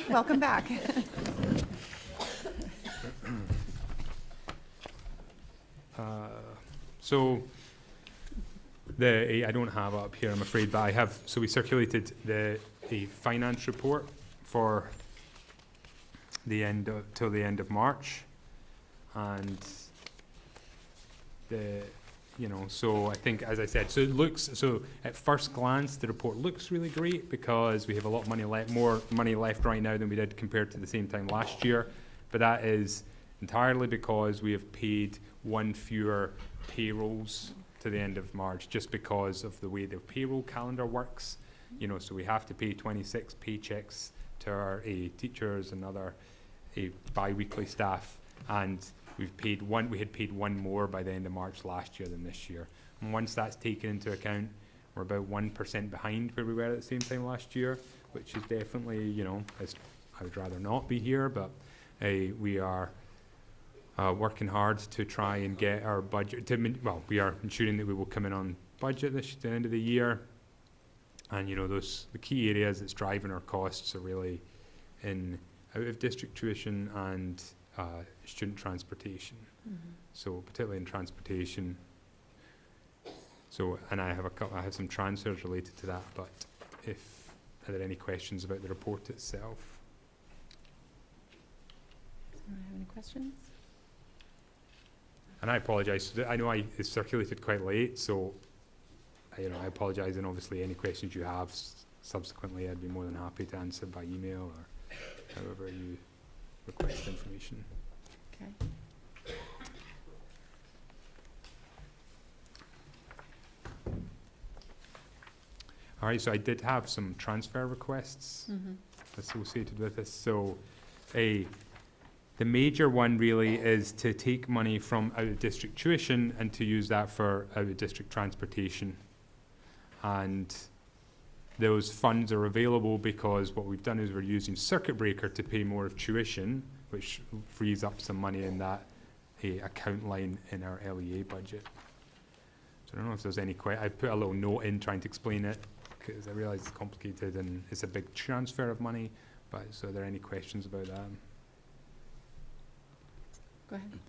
S6: Welcome back.
S7: So I don't have it up here, I'm afraid, but I have. So we circulated the finance report for till the end of March. And so I think, as I said, so at first glance, the report looks really great because we have a lot of money left, more money left right now than we did compared to the same time last year. But that is entirely because we have paid one fewer payrolls to the end of March, just because of the way the payroll calendar works. So we have to pay 26 paychecks to our teachers and other bi-weekly staff, and we had paid one more by the end of March last year than this year. And once that's taken into account, we're about 1% behind where we were at the same time last year, which is definitely, I would rather not be here, but we are working hard to try and get our budget we are ensuring that we will come in on budget at the end of the year. And the key areas that's driving our costs are really in out-of-district tuition and student transportation. So particularly in transportation. So, and I have some transfers related to that, but are there any questions about the report itself?
S1: Does anyone have any questions?
S7: And I apologise. I know it circulated quite late, so I apologise. And obviously, any questions you have subsequently, I'd be more than happy to answer by email or however you request information.
S1: Okay.
S7: All right. So I did have some transfer requests associated with this. So, the major one really is to take money from out-of-district tuition and to use that for out-of-district transportation. And those funds are available because what we've done is we're using circuit breaker to pay more of tuition, which frees up some money in that account line in our LEA budget. So I don't know if there's any I put a little note in trying to explain it because I realize it's complicated and it's a big transfer of money. But so are there any questions about that?
S1: Go ahead.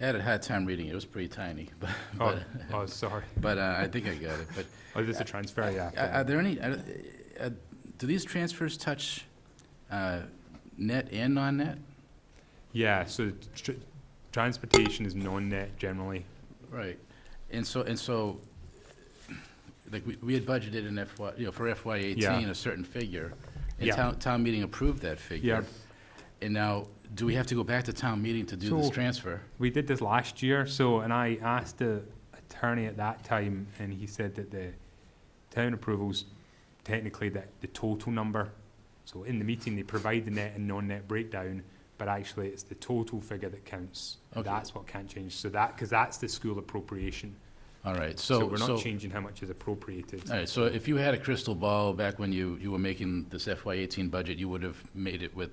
S5: I had a hard time reading it. It was pretty tiny, but
S7: Sorry.
S5: But I think I got it. But
S7: this is a transfer, yeah.
S5: are there any? Do these transfers touch net and non-net?
S7: Yeah. So transportation is non-net generally.
S5: Right, and so, like we had budgeted in for FY18 a certain figure, and town meeting approved that figure.
S7: Yeah.
S5: And now, do we have to go back to town meeting to do this transfer?
S7: We did this last year, and I asked the attorney at that time, and he said that the town approvals, technically the total number. So in the meeting, they provide the net and non-net breakdown, but actually it's the total figure that counts.
S5: Okay.
S7: That's what can't change. So because that's the school appropriation.
S5: All right.
S7: So we're not changing how much is appropriated.
S5: All right. So if you had a crystal ball back when you were making this FY18 budget, you would have made it with.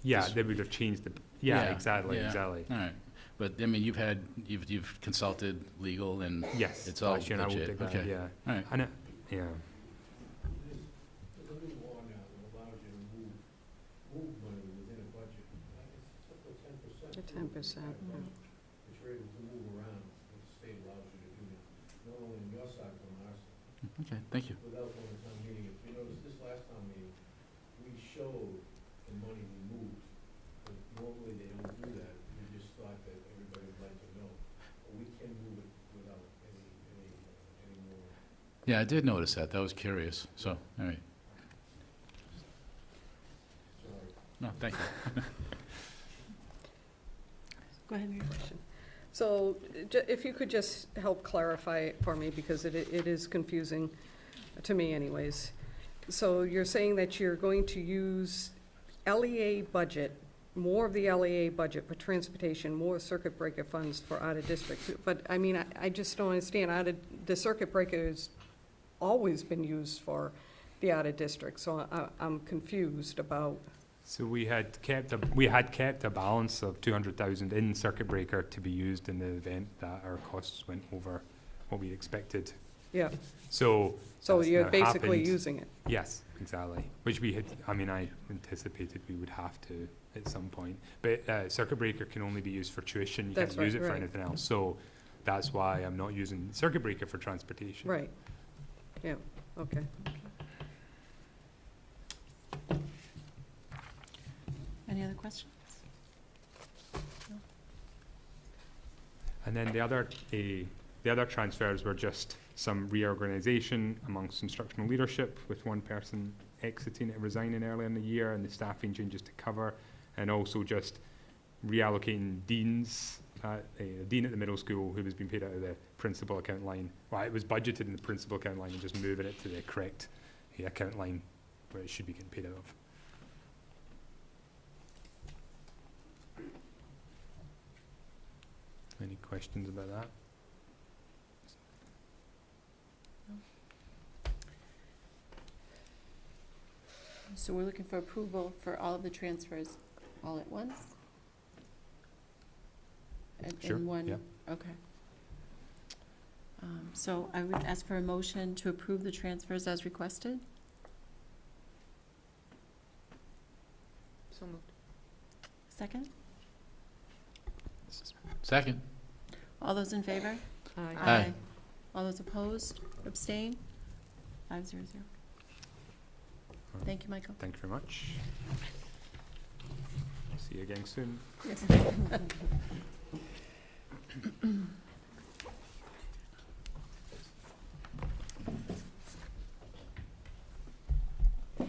S7: Yeah, they would have changed the. Yeah, exactly.
S5: All right, but I mean, you've consulted legal and
S7: yes,
S5: it's all legit.
S7: I will take that,
S5: okay.
S7: Yeah.
S5: All right.
S7: And yeah.
S12: There's a new law now that allows you to move money within a budget. It's up to 10%.
S4: 10%.
S12: That you're able to move around. The state allows you to do that, not only on your side but on our side.
S5: Okay. Thank you.
S12: Without going to town meeting. If you notice, this last town meeting, we showed the money we moved. But normally they don't do that. We just thought that everybody would like to know. But we can move it without any more.
S5: Yeah, I did notice that. That was curious. So, all right.
S12: Sorry.
S5: No, thank you.
S1: Go ahead, Mary.
S4: So if you could just help clarify it for me, because it is confusing to me anyways. So you're saying that you're going to use LEA budget, more of the LEA budget for transportation, more circuit breaker funds for out-of-district. But, I mean, I just don't understand. The circuit breaker has always been used for the out-of-district, so I'm confused about.
S7: So we had kept a balance of 200,000 in circuit breaker to be used in the event that our costs went over what we expected.
S4: Yeah.
S7: So
S4: You're
S7: now
S4: basically
S7: happened.
S4: using it.
S7: Yes, exactly. Which we had. I mean, I anticipated we would have to at some point. But circuit breaker can only be used for tuition. You
S4: That's
S7: can't use
S4: right,
S7: it for
S4: right.
S7: anything else. So that's why I'm not using circuit breaker for transportation.
S4: Right. Yeah. Okay.
S1: Any other questions?
S7: And then the other transfers were just some reorganization amongst instructional leadership, with one person exiting and resigning earlier in the year, and the staffing changes to cover, and also just reallocating deans. A dean at the middle school who was being paid out of the principal account line. Well, it was budgeted in the principal account line, and just moving it to the correct account line where it should be getting paid out of. Any questions about that?
S1: So we're looking for approval for all of the transfers all at once?
S7: Sure,
S1: In one?
S7: yeah.
S1: Okay. So I would ask for a motion to approve the transfers as requested.
S9: So moved.
S1: Second?
S5: Second.
S1: All those in favor?
S5: Aye.
S1: All those opposed? Abstain? 500. Thank you, Michael.
S7: Thank you very much. See you again soon.
S1: Yes.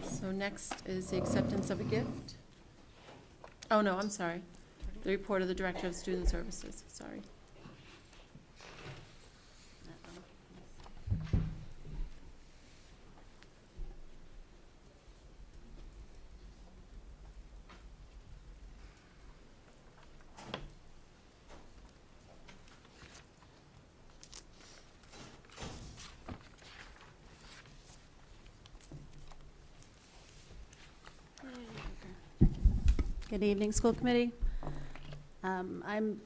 S1: So next is the acceptance of a gift. Oh, no, I'm sorry. The report of the Director of Student Services, sorry.
S11: Good evening, school committee. I'm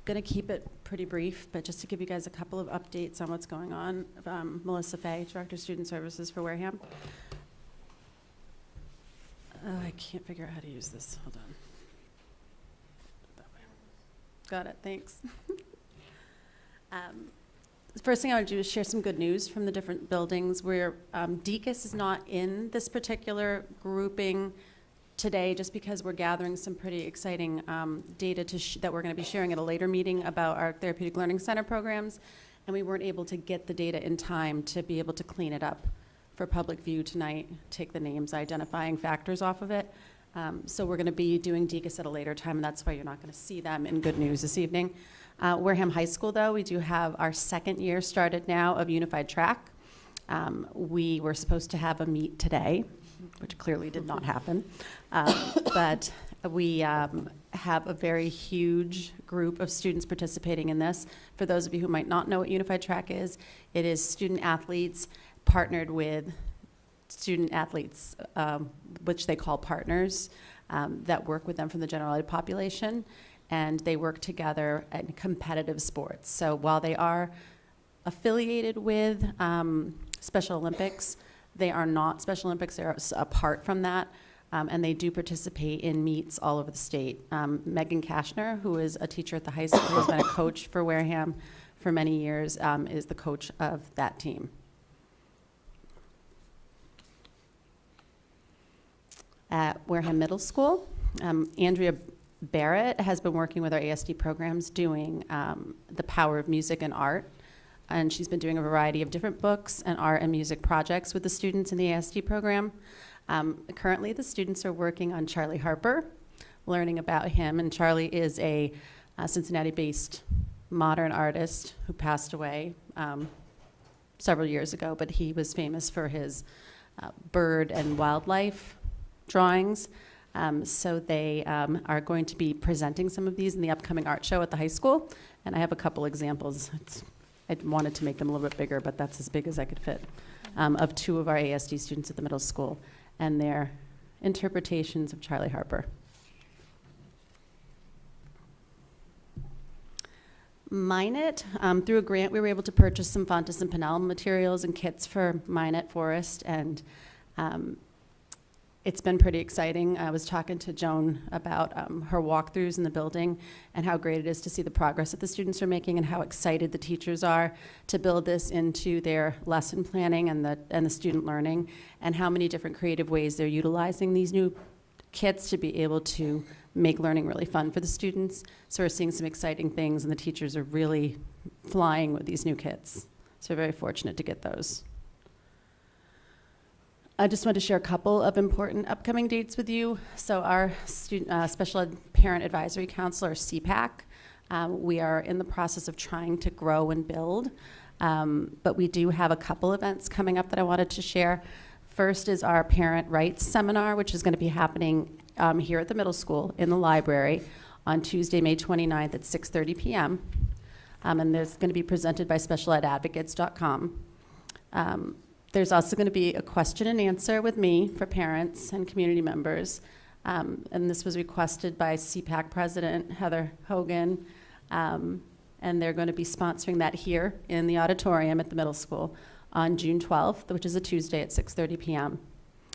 S11: going to keep it pretty brief, but just to give you guys a couple of updates on what's going on. Melissa Fay, Director of Student Services for Wareham. Oh, I can't figure out how to use this. Hold on. That way. Got it, thanks. The first thing I want to do is share some good news from the different buildings where DECUS is not in this particular grouping today, just because we're gathering some pretty exciting data that we're going to be sharing at a later meeting about our Therapeutic Learning Center programs, and we weren't able to get the data in time to be able to clean it up for public view tonight, take the names, identifying factors off of it. So we're going to be doing DECUS at a later time, and that's why you're not going to see them in good news this evening. Wareham High School, though, we do have our second year started now of Unified Track. We were supposed to have a meet today, which clearly did not happen. But we have a very huge group of students participating in this. For those of you who might not know what Unified Track is, it is student athletes partnered with student athletes, which they call partners, that work with them from the general ed population, and they work together in competitive sports. So while they are affiliated with Special Olympics, they are not Special Olympics, they're apart from that, and they do participate in meets all over the state. Megan Kashner, who is a teacher at the high school, who's been a coach for Wareham for many years, is the coach of that team. At Wareham Middle School, Andrea Barrett has been working with our ASD programs doing the power of music and art. And she's been doing a variety of different books and art and music projects with the students in the ASD program. Currently, the students are working on Charlie Harper, learning about him. And Charlie is a Cincinnati-based modern artist who passed away several years ago, but he was famous for his bird and wildlife drawings. So they are going to be presenting some of these in the upcoming art show at the high school. And I have a couple examples. I wanted to make them a little bit bigger, but that's as big as I could fit, of two of our ASD students at the middle school and their interpretations of Charlie Harper. Minot, through a grant, we were able to purchase some Fontes and Pinnell materials and kits for Minot Forest, and it's been pretty exciting. I was talking to Joan about her walkthroughs in the building and how great it is to see the progress that the students are making and how excited the teachers are to build this into their lesson planning and the student learning, and how many different creative ways they're utilizing these new kits to be able to make learning really fun for the students. So we're seeing some exciting things, and the teachers are really flying with these new kits. So we're very fortunate to get those. I just want to share a couple of important upcoming dates with you. So our Special Ed Parent Advisory Council, or CPAC, we are in the process of trying to grow and build, but we do have a couple events coming up that I wanted to share. First is our Parent Rights Seminar, which is going to be happening here at the middle school in the library on Tuesday, May 29th at 6:30 p.m. And there's going to be presented by specialedadvocates.com. There's also going to be a question and answer with me for parents and community members. And this was requested by CPAC President Heather Hogan. And they're going to be sponsoring that here in the auditorium at the middle school on June 12th, which is a Tuesday at 6:30 p.m.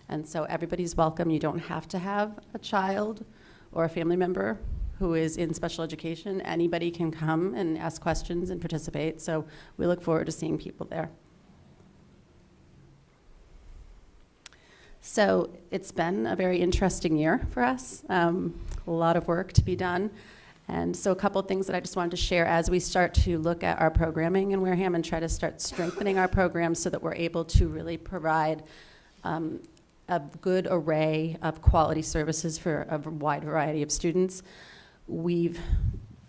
S11: And so everybody's welcome. You don't have to have a child or a family member who is in special education. Anybody can come and ask questions and participate. So we look forward to seeing people there. So it's been a very interesting year for us, a lot of work to be done. And so a couple of things that I just wanted to share as we start to look at our programming in Wareham and try to start strengthening our programs so that we're able to really provide a good array of quality services for a wide variety of students. We've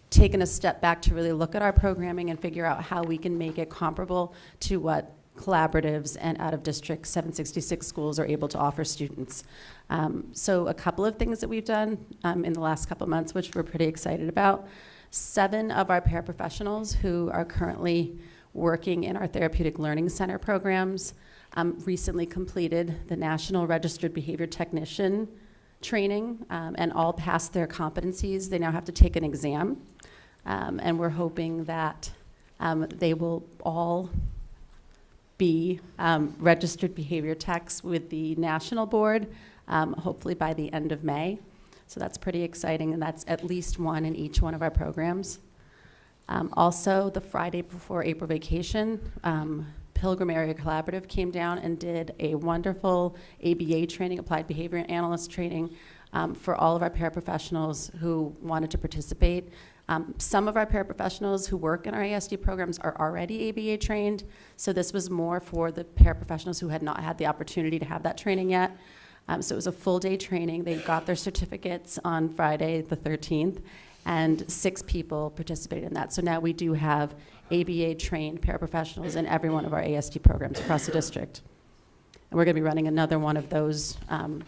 S11: taken a step back to really look at our programming and figure out how we can make it comparable to what collaboratives and out-of-district 766 schools are able to offer students. So a couple of things that we've done in the last couple of months, which we're pretty excited about. 7 of our paraprofessionals who are currently working in our Therapeutic Learning Center programs recently completed the National Registered Behavior Technician training and all passed their competencies. They now have to take an exam, and we're hoping that they will all be registered behavior techs with the national board, hopefully by the end of May. So that's pretty exciting, and that's at least one in each one of our programs. Also, the Friday before April vacation, Pilgrim Area Collaborative came down and did a wonderful ABA training, Applied Behavior Analyst training, for all of our paraprofessionals who wanted to participate. Some of our paraprofessionals who work in our ASD programs are already ABA trained, so this was more for the paraprofessionals who had not had the opportunity to have that training yet. So it was a full-day training. They got their certificates on Friday the 13th, and 6 people participated in that. So now we do have ABA-trained paraprofessionals in every one of our ASD programs across the district. And we're going to be running another one of those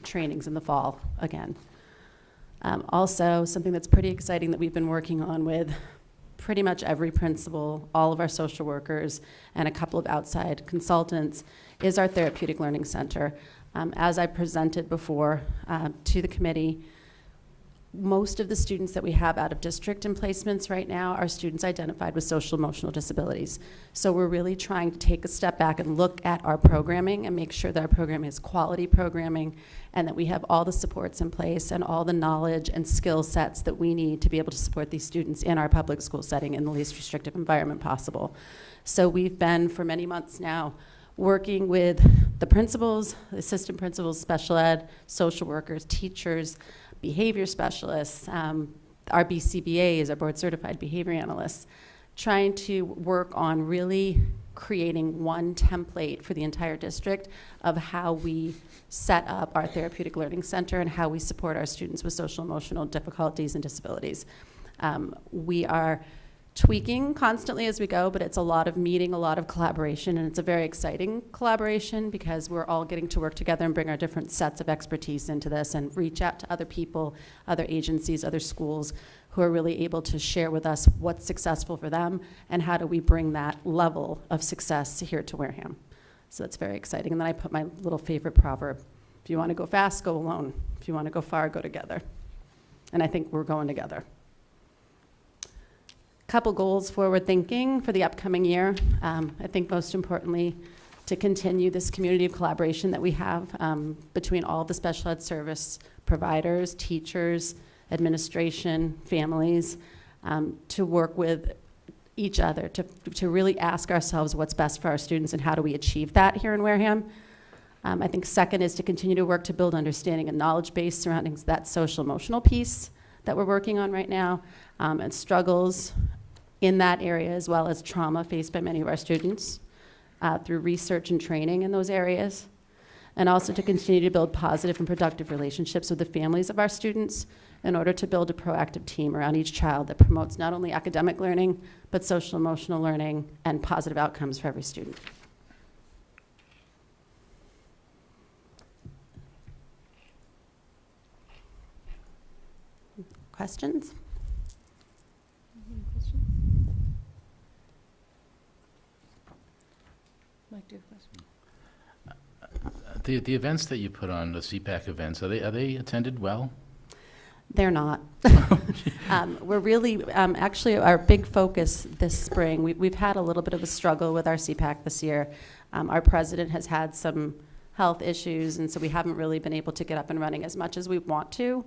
S11: trainings in the fall again. Also, something that's pretty exciting that we've been working on with pretty much every principal, all of our social workers, and a couple of outside consultants is our Therapeutic Learning Center. As I presented before to the committee, most of the students that we have out of district in placements right now are students identified with social emotional disabilities. So we're really trying to take a step back and look at our programming and make sure that our programming is quality programming and that we have all the supports in place and all the knowledge and skill sets that we need to be able to support these students in our public school setting in the least restrictive environment possible. So we've been, for many months now, working with the principals, assistant principals, special ed, social workers, teachers, behavior specialists, our BCBAs, our board certified behavior analysts, trying to work on really creating one template for the entire district of how we set up our therapeutic learning center and how we support our students with social emotional difficulties and disabilities. We are tweaking constantly as we go, but it's a lot of meeting, a lot of collaboration, and it's a very exciting collaboration because we're all getting to work together and bring our different sets of expertise into this and reach out to other people, other agencies, other schools who are really able to share with us what's successful for them and how do we bring that level of success here to Wareham. So that's very exciting. And then I put my little favorite proverb: if you want to go fast, go alone. If you want to go far, go together. And I think we're going together. Couple goals forward thinking for the upcoming year. I think most importantly, to continue this community of collaboration that we have between all the special ed service providers, teachers, administration, families, to work with each other, to really ask ourselves what's best for our students and how do we achieve that here in Wareham. I think second is to continue to work to build understanding and knowledge base surrounding that social emotional piece that we're working on right now, and struggles in that area, as well as trauma faced by many of our students through research and training in those areas. And also to continue to build positive and productive relationships with the families of our students in order to build a proactive team around each child that promotes not only academic learning, but social emotional learning and positive outcomes for every student. Questions?
S6: Mike, do you have a question?
S5: The events that you put on, the CPAC events, are they attended well?
S11: They're not. We're really, actually, our big focus this spring, we've had a little bit of a struggle with our CPAC this year. Our president has had some health issues, and so we haven't really been able to get up and running as much as we want to.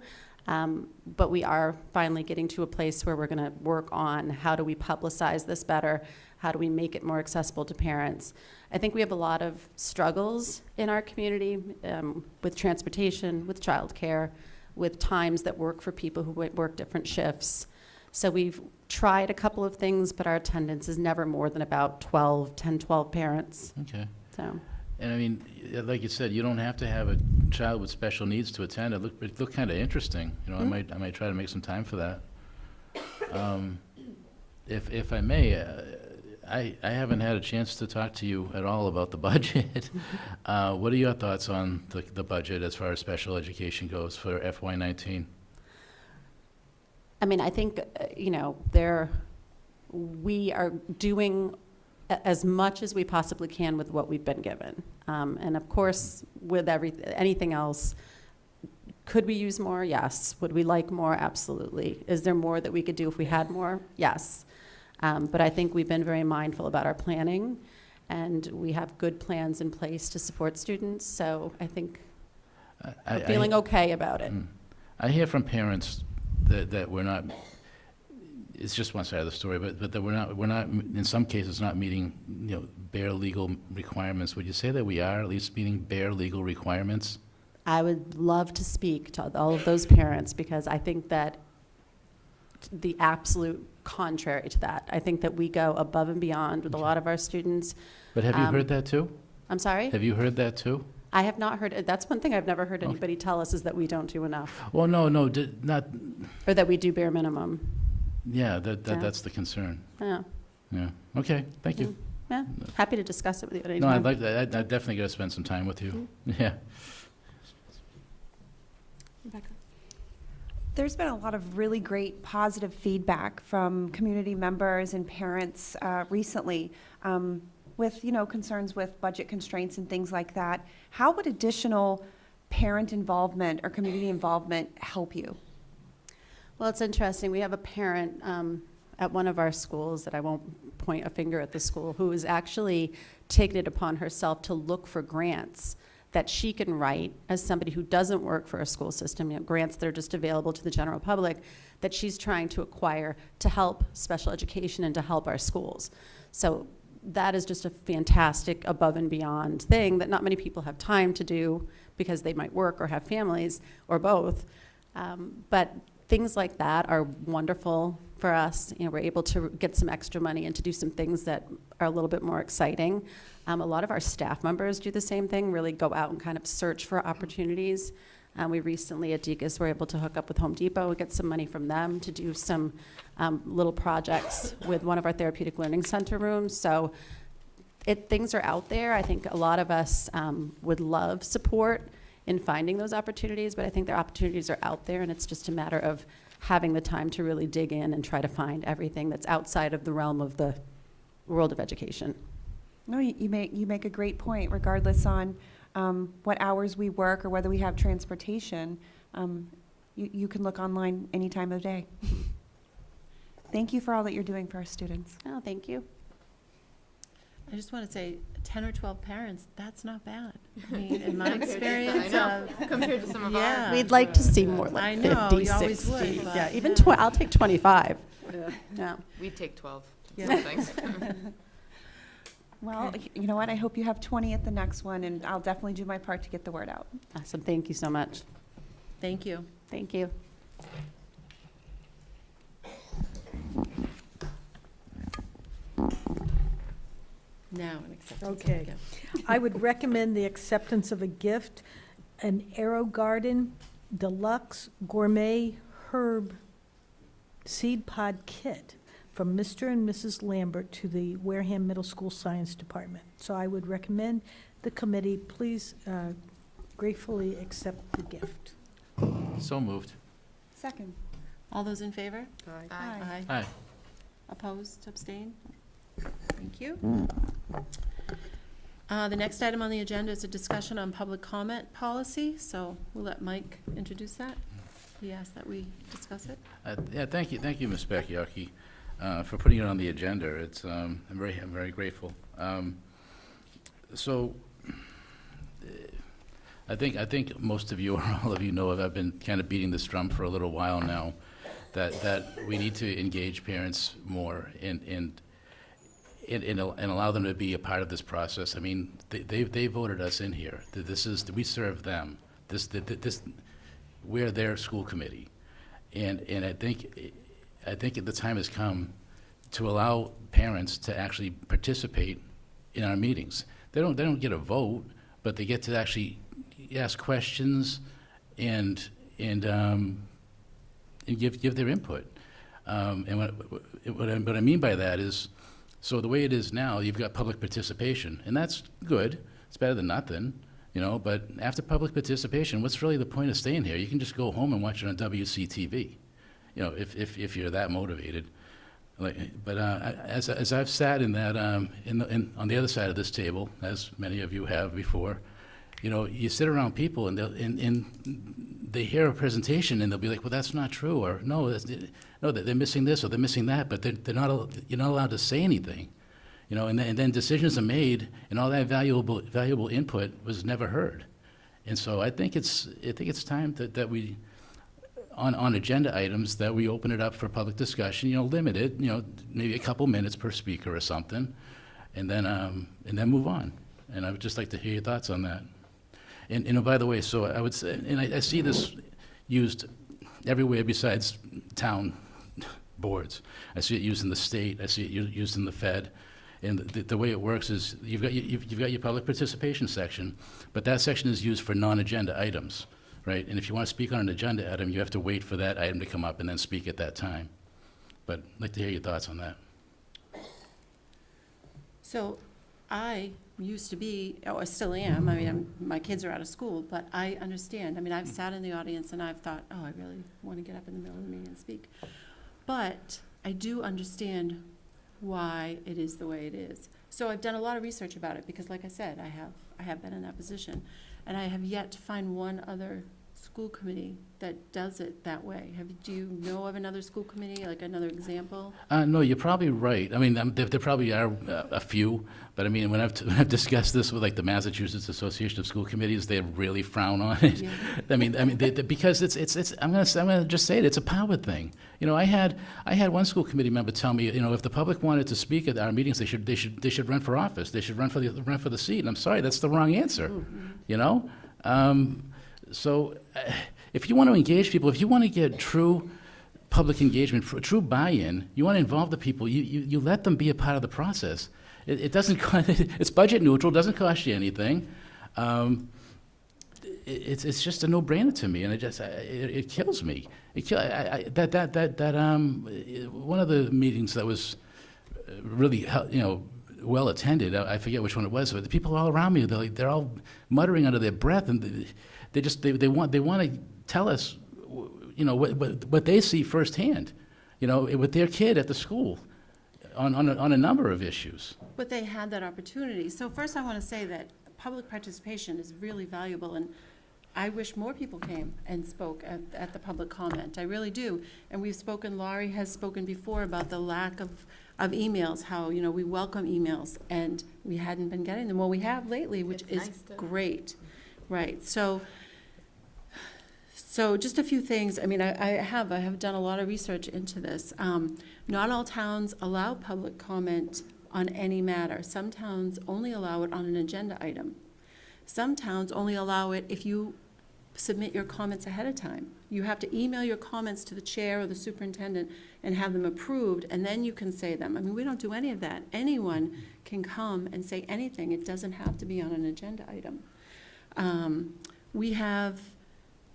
S11: But we are finally getting to a place where we're going to work on how do we publicize this better, how do we make it more accessible to parents. I think we have a lot of struggles in our community with transportation, with childcare, with times that work for people who work different shifts. So we've tried a couple of things, but our attendance is never more than about 10, 12 parents.
S5: Okay.
S11: So.
S5: And I mean, like you said, you don't have to have a child with special needs to attend. It looked kind of interesting. You know, I might try to make some time for that. If I may, I haven't had a chance to talk to you at all about the budget. What are your thoughts on the budget as far as special education goes for FY19?
S11: I mean, I think, we are doing as much as we possibly can with what we've been given. And of course, with anything else, could we use more? Yes. Would we like more? Absolutely. Is there more that we could do if we had more? Yes. But I think we've been very mindful about our planning, and we have good plans in place to support students. So I think I'm feeling okay about it.
S5: I hear from parents that we're not, it's just one side of the story, but that we're not, in some cases, not meeting, bare legal requirements. Would you say that we are at least meeting bare legal requirements?
S11: I would love to speak to all of those parents, because I think that the absolute contrary to that. I think that we go above and beyond with a lot of our students.
S5: But have you heard that too?
S11: I'm sorry?
S5: Have you heard that too?
S11: I have not heard, that's one thing I've never heard anybody tell us, is that we don't do enough.
S5: Well, no, not.
S11: Or that we do bare minimum.
S5: Yeah, that's the concern.
S11: Yeah.
S5: Yeah, okay, thank you.
S11: Yeah, happy to discuss it with you at any
S5: No,
S11: time.
S5: I'd definitely got to spend some time with you. Yeah.
S6: Rebecca. There's been a lot of really great positive feedback from community members and parents recently with, concerns with budget constraints and things like that. How would additional parent involvement or community involvement help you?
S11: Well, it's interesting. We have a parent at one of our schools, that I won't point a finger at the school, who is actually taken it upon herself to look for grants that she can write as somebody who doesn't work for a school system, grants that are just available to the general public, that she's trying to acquire to help special education and to help our schools. So that is just a fantastic above and beyond thing that not many people have time to do because they might work or have families or both. But things like that are wonderful for us. We're able to get some extra money and to do some things that are a little bit more exciting. A lot of our staff members do the same thing, really go out and kind of search for opportunities. We recently at DECUS were able to hook up with Home Depot and get some money from them to do some little projects with one of our therapeutic learning center rooms. So things are out there. I think a lot of us would love support in finding those opportunities, but I think their opportunities are out there, and it's just a matter of having the time to really dig in and try to find everything that's outside of the realm of the world of education.
S6: No, you make a great point. Regardless on what hours we work or whether we have transportation, you can look online any time of day. Thank you for all that you're doing for our students.
S11: Oh, thank you.
S1: I just want to say, 10 or 12 parents, that's not bad. I mean, in my
S9: Compared to-
S1: experience
S9: I know.
S1: of,
S9: Compared to some of our.
S1: yeah.
S11: We'd like to see more like
S1: I know,
S11: 50,
S1: you always
S11: 60.
S1: would, but,
S11: Yeah, even
S1: yeah.
S11: I'll take 25.
S4: Yeah.
S11: Yeah.
S9: We'd take 12.
S1: Yeah.
S9: Some things.
S6: Well, you know what, I hope you have 20 at the next one, and I'll definitely do my part to get the word out.
S11: Awesome, thank you so much.
S1: Thank you.
S11: Thank you.
S1: Now, an acceptance of
S3: Okay.
S1: gift.
S3: I would recommend the acceptance of a gift, an Aero Garden Deluxe Gourmet Herb Seed Pod Kit from Mr. and Mrs. Lambert to the Wareham Middle School Science Department. So I would recommend the committee please gratefully accept the gift.
S5: So moved.
S6: Second.
S1: All those in favor?
S4: Aye.
S6: Aye.
S5: Aye.
S1: Opposed, abstained? Thank you. The next item on the agenda is a discussion on public comment policy, so we'll let Mike introduce that. He asked that we discuss it.
S5: Yeah, thank you, Ms. Becchiacchi, for putting it on the agenda. It's, I'm very grateful. So, I think most of you, or all of you know, I've been kind of beating this drum for a little while now, that we need to engage parents more and allow them to be a part of this process. I mean, they voted us in here. We serve them. We're their school committee, and I think the time has come to allow parents to actually participate in our meetings. They don't get a vote, but they get to actually ask questions and give their input. And what I mean by that is, so the way it is now, you've got public participation, and that's good. It's better than nothing, you know, but after public participation, what's really the point of staying here? You can just go home and watch it on WCTV, you know, if you're that motivated. But as I've sat in that, on the other side of this table, as many of you have before, you know, you sit around people and they hear a presentation and they'll be like, well, that's not true, or no, they're missing this or they're missing that, but you're not allowed to say anything, you know, and then decisions are made and all that valuable input was never heard. And so I think it's time that we, on agenda items, that we open it up for public discussion, you know, limited, you know, maybe a couple minutes per speaker or something, and then move on. And I would just like to hear your thoughts on that. And by the way, so I would say, and I see this used everywhere besides town boards. I see it used in the state. I see it used in the Fed. And the way it works is you've got your public participation section, but that section is used for non-agenda items, right? And if you want to speak on an agenda item, you have to wait for that item to come up and then speak at that time. But I'd like to hear your thoughts on that.
S1: So I used to be, or still am, I mean, my kids are out of school, but I understand. I mean, I've sat in the audience and I've thought, oh, I really want to get up in the middle of the meeting and speak. But I do understand why it is the way it is. So I've done a lot of research about it because, like I said, I have been in that position. And I have yet to find one other school committee that does it that way. Do you know of another school committee, like another example?
S5: No, you're probably right. I mean, there probably are a few, but I mean, when I've discussed this with like the Massachusetts Association of School Committees, they really frown on it.
S1: Yeah.
S5: I mean, because it's I'm gonna just say it. It's a power thing. You know, I had one school committee member tell me, you know, if the public wanted to speak at our meetings, they should run for office. They should run for the seat. And I'm sorry, that's the wrong answer.
S1: Mm-hmm.
S5: You know. So if you want to engage people, if you want to get true public engagement, true buy-in, you want to involve the people, you let them be a part of the process. It doesn't it's budget neutral, doesn't cost you anything. It's just a no-brainer to me, and it kills me. One of the meetings that was really, you know, well attended, I forget which one it was, but the people all around me, they're all muttering under their breath, and they want to tell us, you know, what they see firsthand, you know, with their kid at the school on a number of issues.
S1: But they had that opportunity. So first I want to say that public participation is really valuable, and I wish more people came and spoke at the public comment. I really do. And we've spoken, Laurie has spoken before about the lack of emails, how, you know, we welcome emails, and we hadn't been getting them. Well, we have lately, which is
S9: nice to-
S1: great. Right. So just a few things. I mean, I have done a lot of research into this. Not all towns allow public comment on any matter. Some towns only allow it on an agenda item. Some towns only allow it if you submit your comments ahead of time. You have to email your comments to the chair or the superintendent and have them approved, and then you can say them. I mean, we don't do any of that. Anyone can come and say anything. It doesn't have to be on an agenda item. We have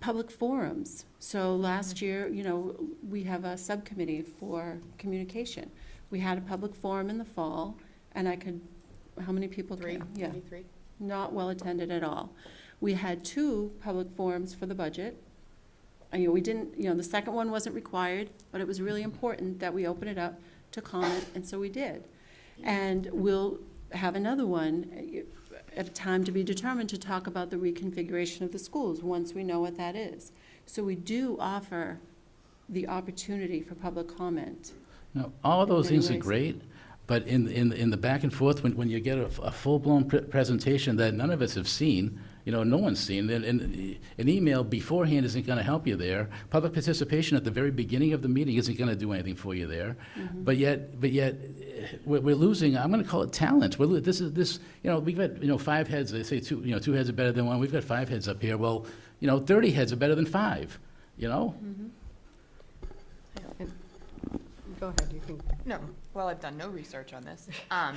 S1: public forums. So last year, you know, we have a subcommittee for communication. We had a public forum in the fall, and how many people
S9: Three,
S1: came? Yeah,
S9: maybe three?
S1: not well attended at all. We had 2 public forums for the budget. And, you know, we didn't, you know, the second one wasn't required, but it was really important that we open it up to comment, and so we did. And we'll have another one at a time to be determined to talk about the reconfiguration of the schools, once we know what that is. So we do offer the opportunity for public comment.
S5: No, all of those
S1: In many
S5: things are
S1: ways.
S5: great, but in the back and forth, when you get a full-blown presentation that none of us have seen, you know, no one's seen, and an email beforehand isn't going to help you there. Public participation at the very beginning of the meeting isn't going to do anything for you there. But yet, we're losing. I'm going to call it talent. This, you know, we've got, you know, 5 heads. They say 2 heads are better than 1. We've got 5 heads up here. Well, you know, 30 heads are better than 5. You know.
S4: Go ahead, you can.
S9: No, well, I've done no research on this. I'm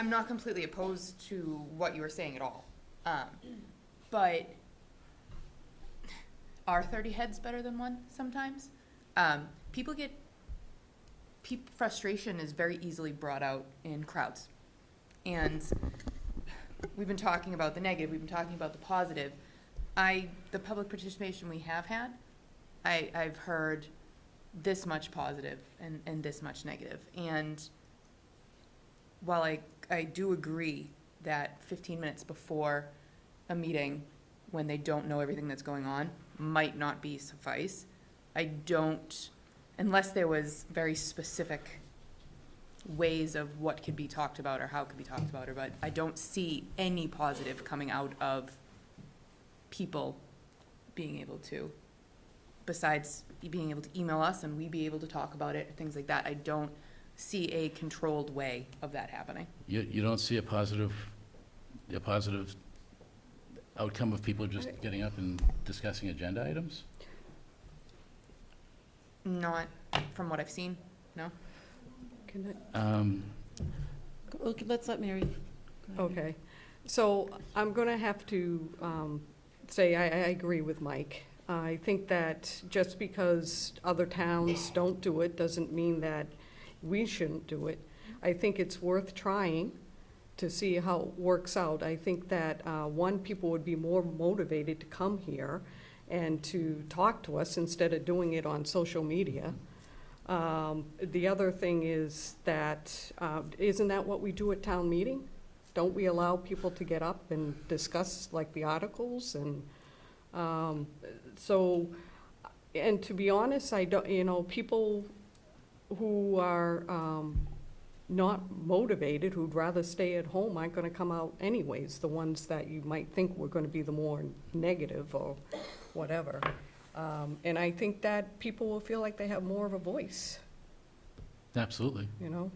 S9: not completely opposed to what you were saying at all. But are 30 heads better than 1 sometimes? Frustration is very easily brought out in crowds. And we've been talking about the negative, we've been talking about the positive. The public participation we have had, I've heard this much positive and this much negative. And while I do agree that 15 minutes before a meeting, when they don't know everything that's going on, might not be suffice, I don't, unless there was very specific ways of what could be talked about or how it could be talked about, but I don't see any positive coming out of people being able to, besides being able to email us and we be able to talk about it, things like that. I don't see a controlled way of that happening.
S5: You don't see a positive outcome of people just getting up and discussing agenda items?
S9: Not from what I've seen, no.
S1: Okay, let's let Mary. go ahead.
S4: Okay, so I'm going to have to say I agree with Mike. I think that just because other towns don't do it doesn't mean that we shouldn't do it. I think it's worth trying to see how it works out. I think that, people would be more motivated to come here and to talk to us instead of doing it on social media. The other thing is that, isn't that what we do at town meeting? Don't we allow people to get up and discuss like the articles and, and to be honest, I don't, people who are not motivated, who'd rather stay at home, aren't going to come out anyways, the ones that you might think were going to be the more negative or whatever. And I think that people will feel like they have more of a voice,
S5: Absolutely.
S4: you know?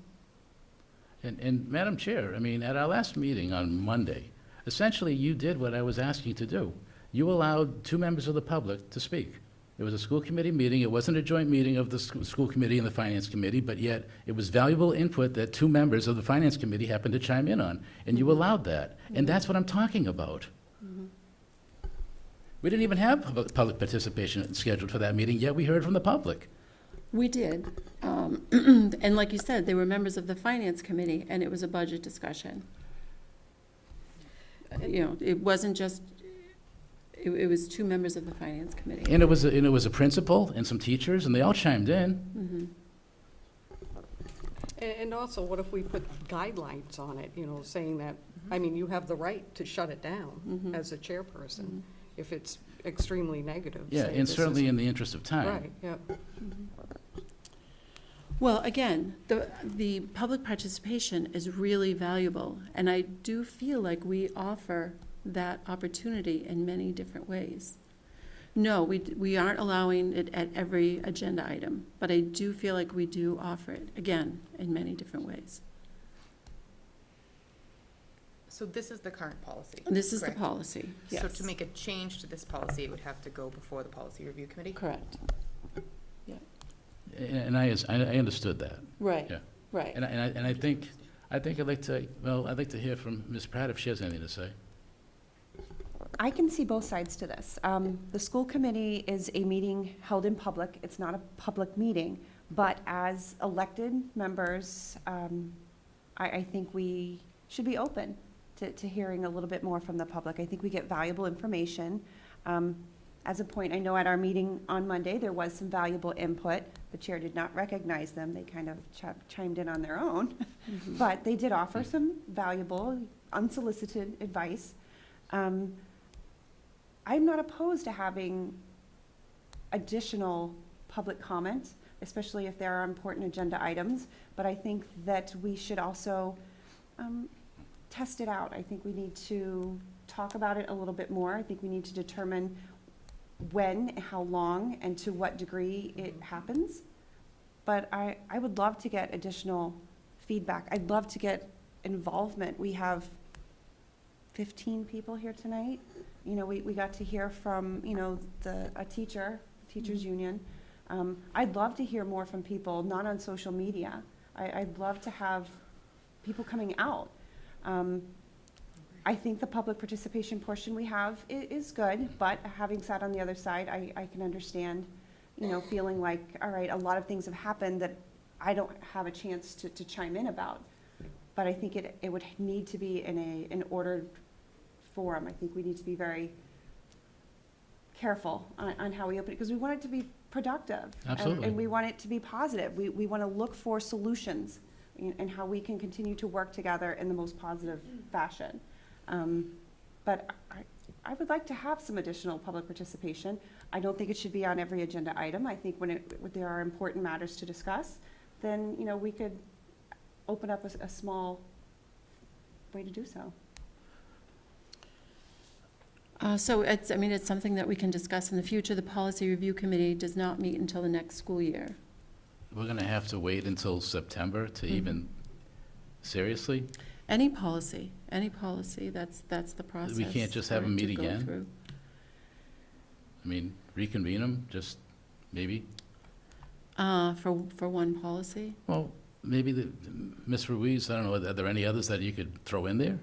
S5: And Madam Chair, I mean, at our last meeting on Monday, essentially you did what I was asking you to do. You allowed 2 members of the public to speak. It was a school committee meeting. It wasn't a joint meeting of the school committee and the finance committee, but yet it was valuable input that 2 members of the finance committee happened to chime in on, and you allowed that. And that's what I'm talking about. We didn't even have public participation scheduled for that meeting, yet we heard from the public.
S1: We did. And like you said, they were members of the finance committee, and it was a budget discussion. You know, it wasn't just, it was 2 members of the finance committee.
S5: And it was a principal and some teachers, and they all chimed in.
S4: And also, what if we put guidelines on it, saying that, I mean, you have the right to shut it down as a chairperson if it's extremely negative.
S5: Yeah,
S4: say
S5: and
S4: this
S5: certainly
S4: is-
S5: in the interest of time.
S4: Right, yeah.
S1: Well, again, the public participation is really valuable, and I do feel like we offer that opportunity in many different ways. No, we aren't allowing it at every agenda item, but I do feel like we do offer it, again, in many different ways.
S9: So this is the current policy?
S1: This is the
S9: correct?
S1: policy, yes.
S9: So to make a change to this policy, it would have to go before the policy review committee?
S1: Correct.
S5: And I understood that.
S1: Right,
S5: Yeah.
S1: right.
S5: And I think I'd like to hear from Ms. Pratt if she has anything to say.
S6: I can see both sides to this. The school committee is a meeting held in public. It's not a public meeting, but as elected members, I think we should be open to hearing a little bit more from the public. I think we get valuable information. As a point, I know at our meeting on Monday, there was some valuable input. The chair did not recognize them. They kind of chimed in on their own. But they did offer some valuable, unsolicited advice. I'm not opposed to having additional public comment, especially if there are important agenda items, but I think that we should also test it out. I think we need to talk about it a little bit more. I think we need to determine when, how long, and to what degree it happens. But I would love to get additional feedback. I'd love to get involvement. We have 15 people here tonight. You know, we got to hear from, you know, a teachers union. I'd love to hear more from people, not on social media. I'd love to have people coming out. I think the public participation portion we have is good, but having sat on the other side, I can understand, you know, feeling like, all right, a lot of things have happened that I don't have a chance to chime in about. But I think it would need to be in an ordered forum. I think we need to be very careful on how we open it, because we want it to be productive.
S5: Absolutely.
S6: And we want it to be positive. We want to look for solutions and how we can continue to work together in the most positive fashion. But I would like to have some additional public participation. I don't think it should be on every agenda item. I think when there are important matters to discuss, then, you know, we could open up a small way to do so.
S1: So it's something that we can discuss in the future. The Policy Review Committee does not meet until the next school year.
S5: We're going to have to wait until September to even, seriously?
S1: Any policy, that's the process.
S5: We can't just have
S1: for
S5: them
S1: it to
S5: meet
S1: go
S5: again?
S1: through.
S5: I mean, reconvene them, just maybe?
S1: For one policy?
S5: Well, maybe Ms. Ruiz, I don't know, are there any others that you could throw in there?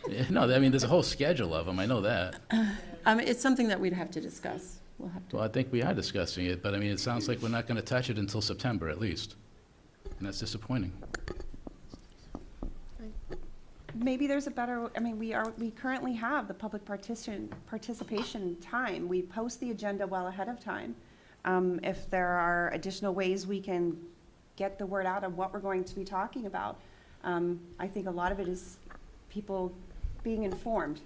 S5: Yeah, no, I mean, there's a whole schedule of them, I know that.
S1: It's something that we'd have to discuss. We'll have to.
S5: Well, I think we are discussing it, but I mean, it sounds like we're not going to touch it until September at least. And that's disappointing.
S6: Maybe there's a better, I mean, we currently have the public participation time. We post the agenda well ahead of time. If there are additional ways we can get the word out of what we're going to be talking about, I think a lot of it is people being informed.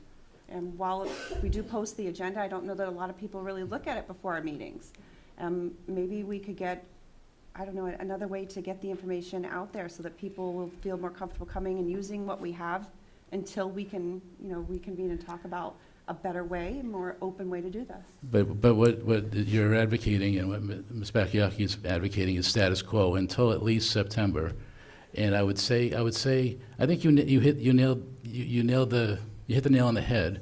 S6: And while we do post the agenda, I don't know that a lot of people really look at it before our meetings. Maybe we could get, I don't know, another way to get the information out there so that people will feel more comfortable coming and using what we have until we can, you know, reconvene and talk about a better way, a more open way to do this.
S5: But what you're advocating and what Ms. Bakayaki is advocating is status quo until at least September. And I would say, I think you hit the nail on the head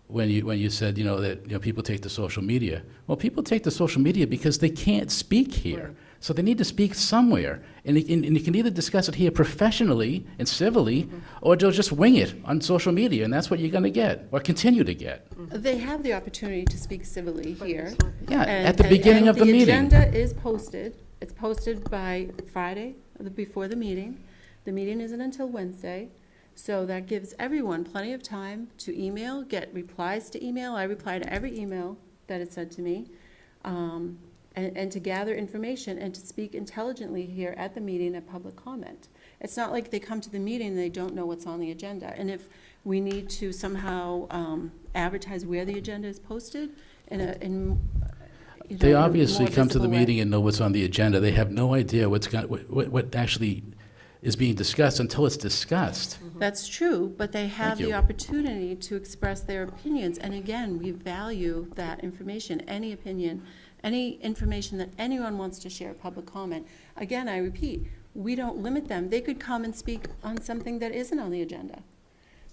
S5: when you said, you know, that, you know, people take to social media. Well, people take to social media because they can't speak here.
S1: Right.
S5: So they need to speak somewhere. And you can either discuss it here professionally and civilly, or they'll just wing it on social media, and that's what you're going to get, or continue to get.
S1: They have the opportunity to speak civilly here.
S5: Yeah,
S1: And-
S5: at the beginning of the meeting.
S1: The agenda is posted. It's posted by Friday, before the meeting. The meeting isn't until Wednesday, so that gives everyone plenty of time to email, get replies to email. I reply to every email that is sent to me, and to gather information and to speak intelligently here at the meeting at public comment. It's not like they come to the meeting and they don't know what's on the agenda. And if we need to somehow advertise where the agenda is posted
S5: They obviously
S1: more
S5: come to the
S1: visible way.
S5: meeting and know what's on the agenda. They have no idea what actually is being discussed until it's discussed.
S1: That's true, but they have
S5: Thank
S1: the
S5: you.
S1: opportunity to express their opinions. And again, we value that information, any opinion, any information that anyone wants to share, public comment. Again, I repeat, we don't limit them. They could come and speak on something that isn't on the agenda.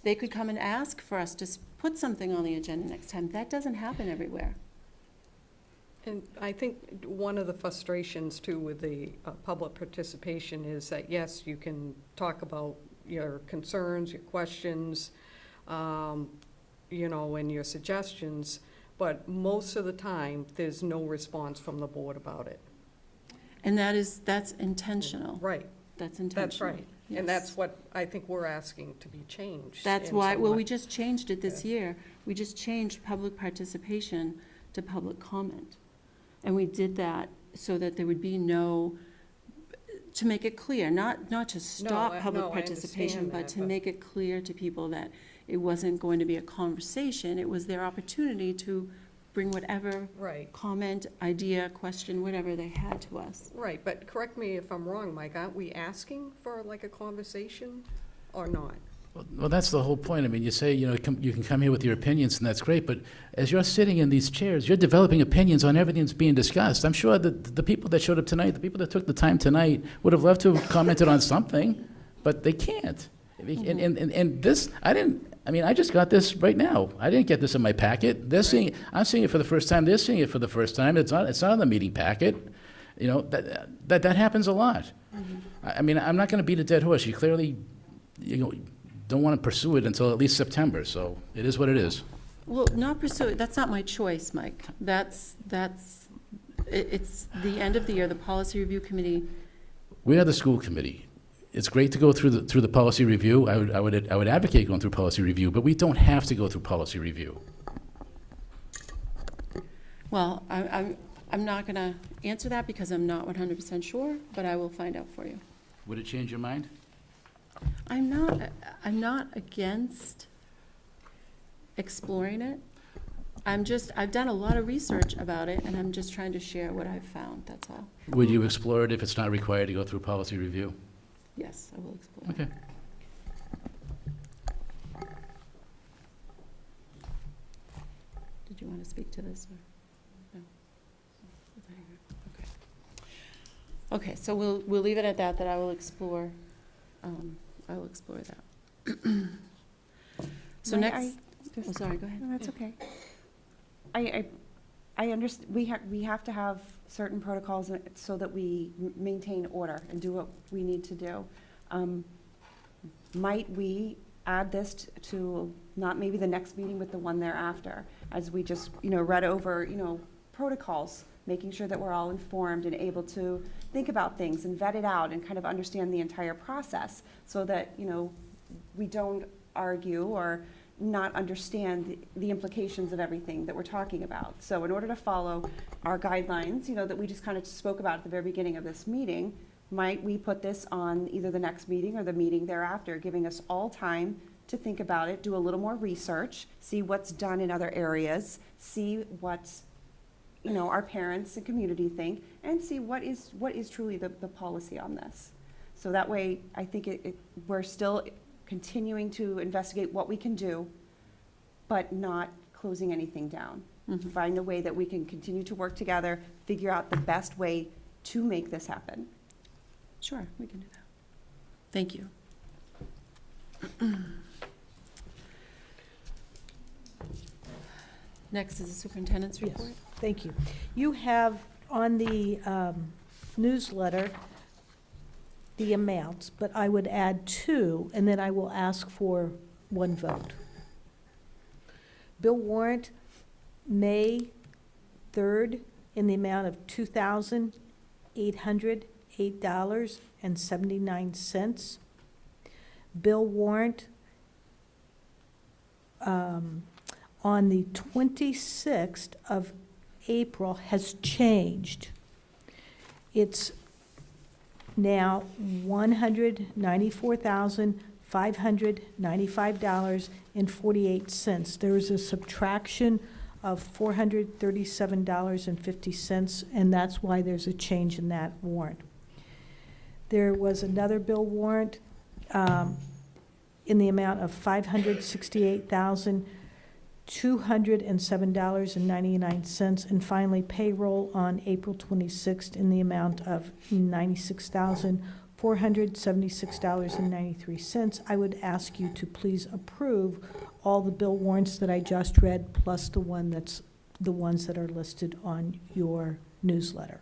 S1: They could come and ask for us to put something on the agenda next time. That doesn't happen everywhere.
S4: And I think one of the frustrations too with the public participation is that, yes, you can talk about your concerns, your questions, you know, and your suggestions, but most of the time, there's no response from the board about it.
S1: And that's intentional.
S4: Right,
S1: That's intentional.
S4: that's right. And that's what I think we're asking to be changed.
S1: That's
S4: in
S1: why,
S4: some
S1: well,
S4: way.
S1: we just changed it this year. We just changed public participation to public comment. And we did that so that there would be no, to make it clear, not to stop public
S4: no, I
S1: participation,
S4: understand
S1: but
S4: that,
S1: to
S4: but-
S1: make it clear to people that it wasn't going to be a conversation. It was their opportunity to bring whatever
S4: Right,
S1: comment, idea, question, whatever they had to us.
S4: right, but correct me if I'm wrong, Mike, aren't we asking for like a conversation or not?
S5: Well, that's the whole point. I mean, you say, you know, you can come here with your opinions, and that's great, but as you're sitting in these chairs, you're developing opinions on everything that's being discussed. I'm sure that the people that showed up tonight, the people that took the time tonight, would have loved to have commented on something, but they can't. And this, I just got this right now. I didn't get this in my packet. They're seeing, I'm seeing it for the first time, they're seeing it for the first time. It's not in the meeting packet. You know, that happens a lot. I mean, I'm not gonna beat a dead horse. You clearly, you know, don't want to pursue it until at least September, so it is what it is.
S1: Well, not pursue it, that's not my choice, Mike. It's the end of the year, the policy review committee.
S5: We are the school committee. It's great to go through the policy review. I would advocate going through policy review, but we don't have to go through policy review.
S1: Well, I'm not gonna answer that because I'm not 100% sure, but I will find out for you.
S5: Would it change your mind?
S1: I'm not against exploring it. I've done a lot of research about it, and I'm just trying to share what I've found, that's all.
S5: Would you explore it if it's not required to go through policy review?
S1: Yes, I will explore.
S5: Okay.
S1: Did you want to speak to this, or? No? Okay. Okay, so we'll leave it at that I will explore, that. So
S6: May
S1: next,
S6: I just-
S1: oh, sorry, go ahead.
S6: No, that's okay. I understand, we have to have certain protocols so that we maintain order and do what we need to do. Might we add this to not maybe the next meeting, but the one thereafter, as we just, read over, protocols, making sure that we're all informed and able to think about things and vet it out and kind of understand the entire process, so that, we don't argue or not understand the implications of everything that we're talking about. So in order to follow our guidelines, that we just kind of spoke about at the very beginning of this meeting, might we put this on either the next meeting or the meeting thereafter, giving us all time to think about it, do a little more research, see what's done in other areas, see what, our parents and community think, and see what is truly the policy on this. So that way, I think we're still continuing to investigate what we can do, but not closing anything down.
S1: Mhm.
S6: Find a way that we can continue to work together, figure out the best way to make this happen.
S1: Sure, we can do that. Thank you. Next is the superintendent's
S3: Yes.
S1: report.
S3: Thank you. You have on the newsletter the amounts, but I would add two, and then I will ask for one vote. Bill warrant, May 3rd, in the amount of $2,808.79. Bill warrant on the 26th of April has changed. It's now $194,595.48. There is a subtraction of $437.50, and that's why there's a change in that warrant. There was another bill warrant in the amount of $568,207.99. And finally, payroll on April 26th in the amount of $96,476.93. I would ask you to please approve all the bill warrants that I just read, plus the ones that are listed on your newsletter.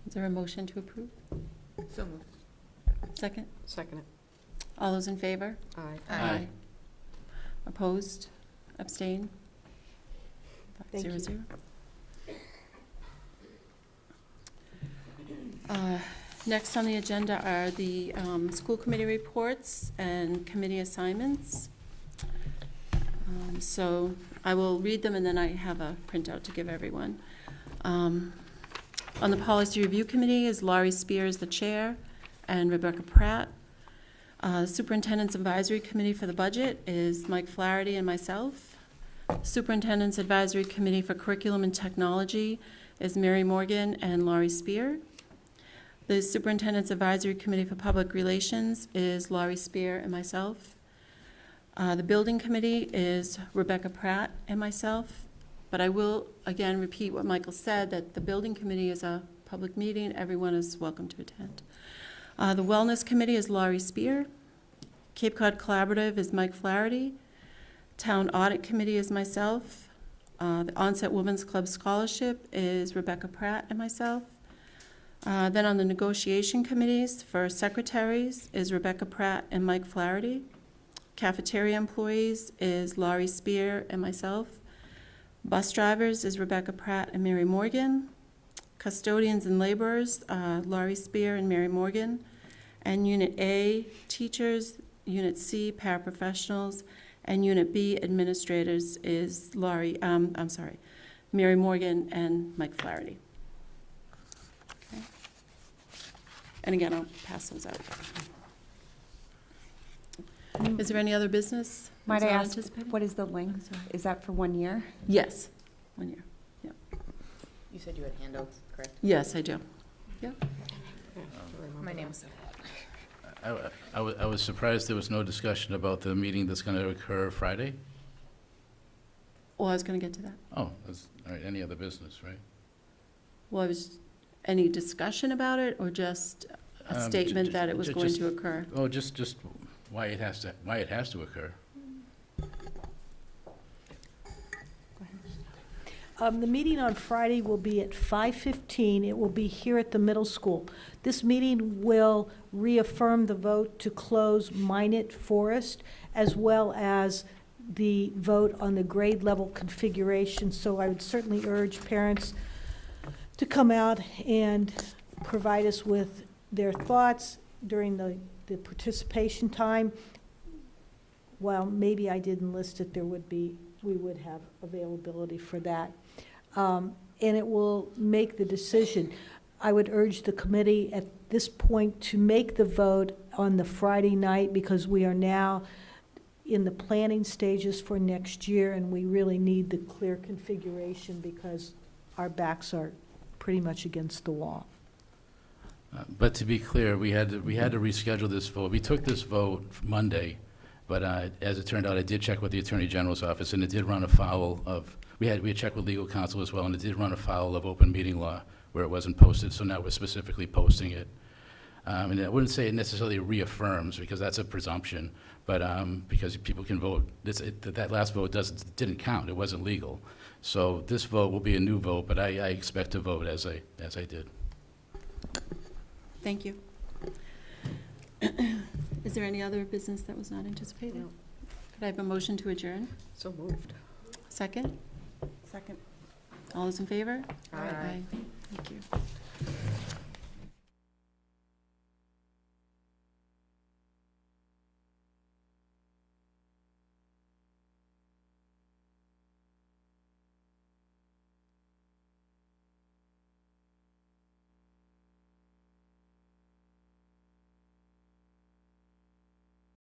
S1: Is there a motion to approve?
S9: So moved.
S1: Second?
S4: Second it.
S1: All those in favor?
S4: Aye.
S9: Aye.
S1: Opposed? Abstain?
S3: Thank
S1: 5-0-0. Next on the agenda are the school committee reports and committee assignments. So I will read them, and then I have a printout to give everyone. On the Policy Review Committee is Laurie Spears, the chair, and Rebecca Pratt. Superintendent's Advisory Committee for the Budget is Mike Flaherty and myself. Superintendent's Advisory Committee for Curriculum and Technology is Mary Morgan and Laurie Spear. The Superintendent's Advisory Committee for Public Relations is Laurie Spear and myself. The Building Committee is Rebecca Pratt and myself. But I will, again, repeat what Michael said, that the Building Committee is a public meeting. Everyone is welcome to attend. The Wellness Committee is Laurie Spear. Cape Cod Collaborative is Mike Flaherty. Town Audit Committee is myself. The Onset Women's Club Scholarship is Rebecca Pratt and myself. Then on the Negotiation Committees for Secretaries is Rebecca Pratt and Mike Flaherty. Cafeteria Employees is Laurie Spear and myself. Bus drivers is Rebecca Pratt and Mary Morgan. Custodians and laborers, Laurie Spear and Mary Morgan. And Unit A, teachers, Unit C, paraprofessionals, and Unit B, administrators is Mary Morgan and Mike Flaherty. Okay. And again, I'll pass those out. Is there any other business?
S6: Might
S1: that's
S6: I
S1: not
S6: ask,
S1: anticipated?
S6: what is the length? Is that for 1 year?
S1: Yes, 1 year.
S9: You said you had handouts, correct?
S1: Yes, I do.
S9: My name's.
S5: I was surprised there was no discussion about the meeting that's going to occur Friday.
S1: Well, I was going to get to that.
S5: Oh, that's, all right, any other business, right?
S1: Well, any discussion about it, or just a statement that it was going to occur?
S5: Oh, just why it has to occur.
S3: The meeting on Friday will be at 5:15. It will be here at the middle school. This meeting will reaffirm the vote to close Minot Forest, as well as the vote on the grade level configuration. So I would certainly urge parents to come out and provide us with their thoughts during the participation time. While maybe I didn't list it, we would have availability for that. And it will make the decision. I would urge the committee at this point to make the vote on the Friday night, because we are now in the planning stages for next year, and we really need the clear configuration because our backs are pretty much against the wall.
S5: But to be clear, we had to reschedule this vote. We took this vote Monday, but as it turned out, I did check with the Attorney General's office, and it did run afoul of, we had checked with legal counsel as well, and it did run afoul of open meeting law where it wasn't posted, so now we're specifically posting it. And I wouldn't say it necessarily reaffirms, because that's a presumption, but because people can vote. That last vote didn't count. It wasn't legal. So this vote will be a new vote, but I expect to vote as I did.
S1: Thank you. Is there any other business that was not anticipated?
S4: No.
S1: Could I have a motion to adjourn?
S4: So moved.
S1: Second?
S6: Second.
S1: All those in favor?
S4: Aye.
S1: Thank you.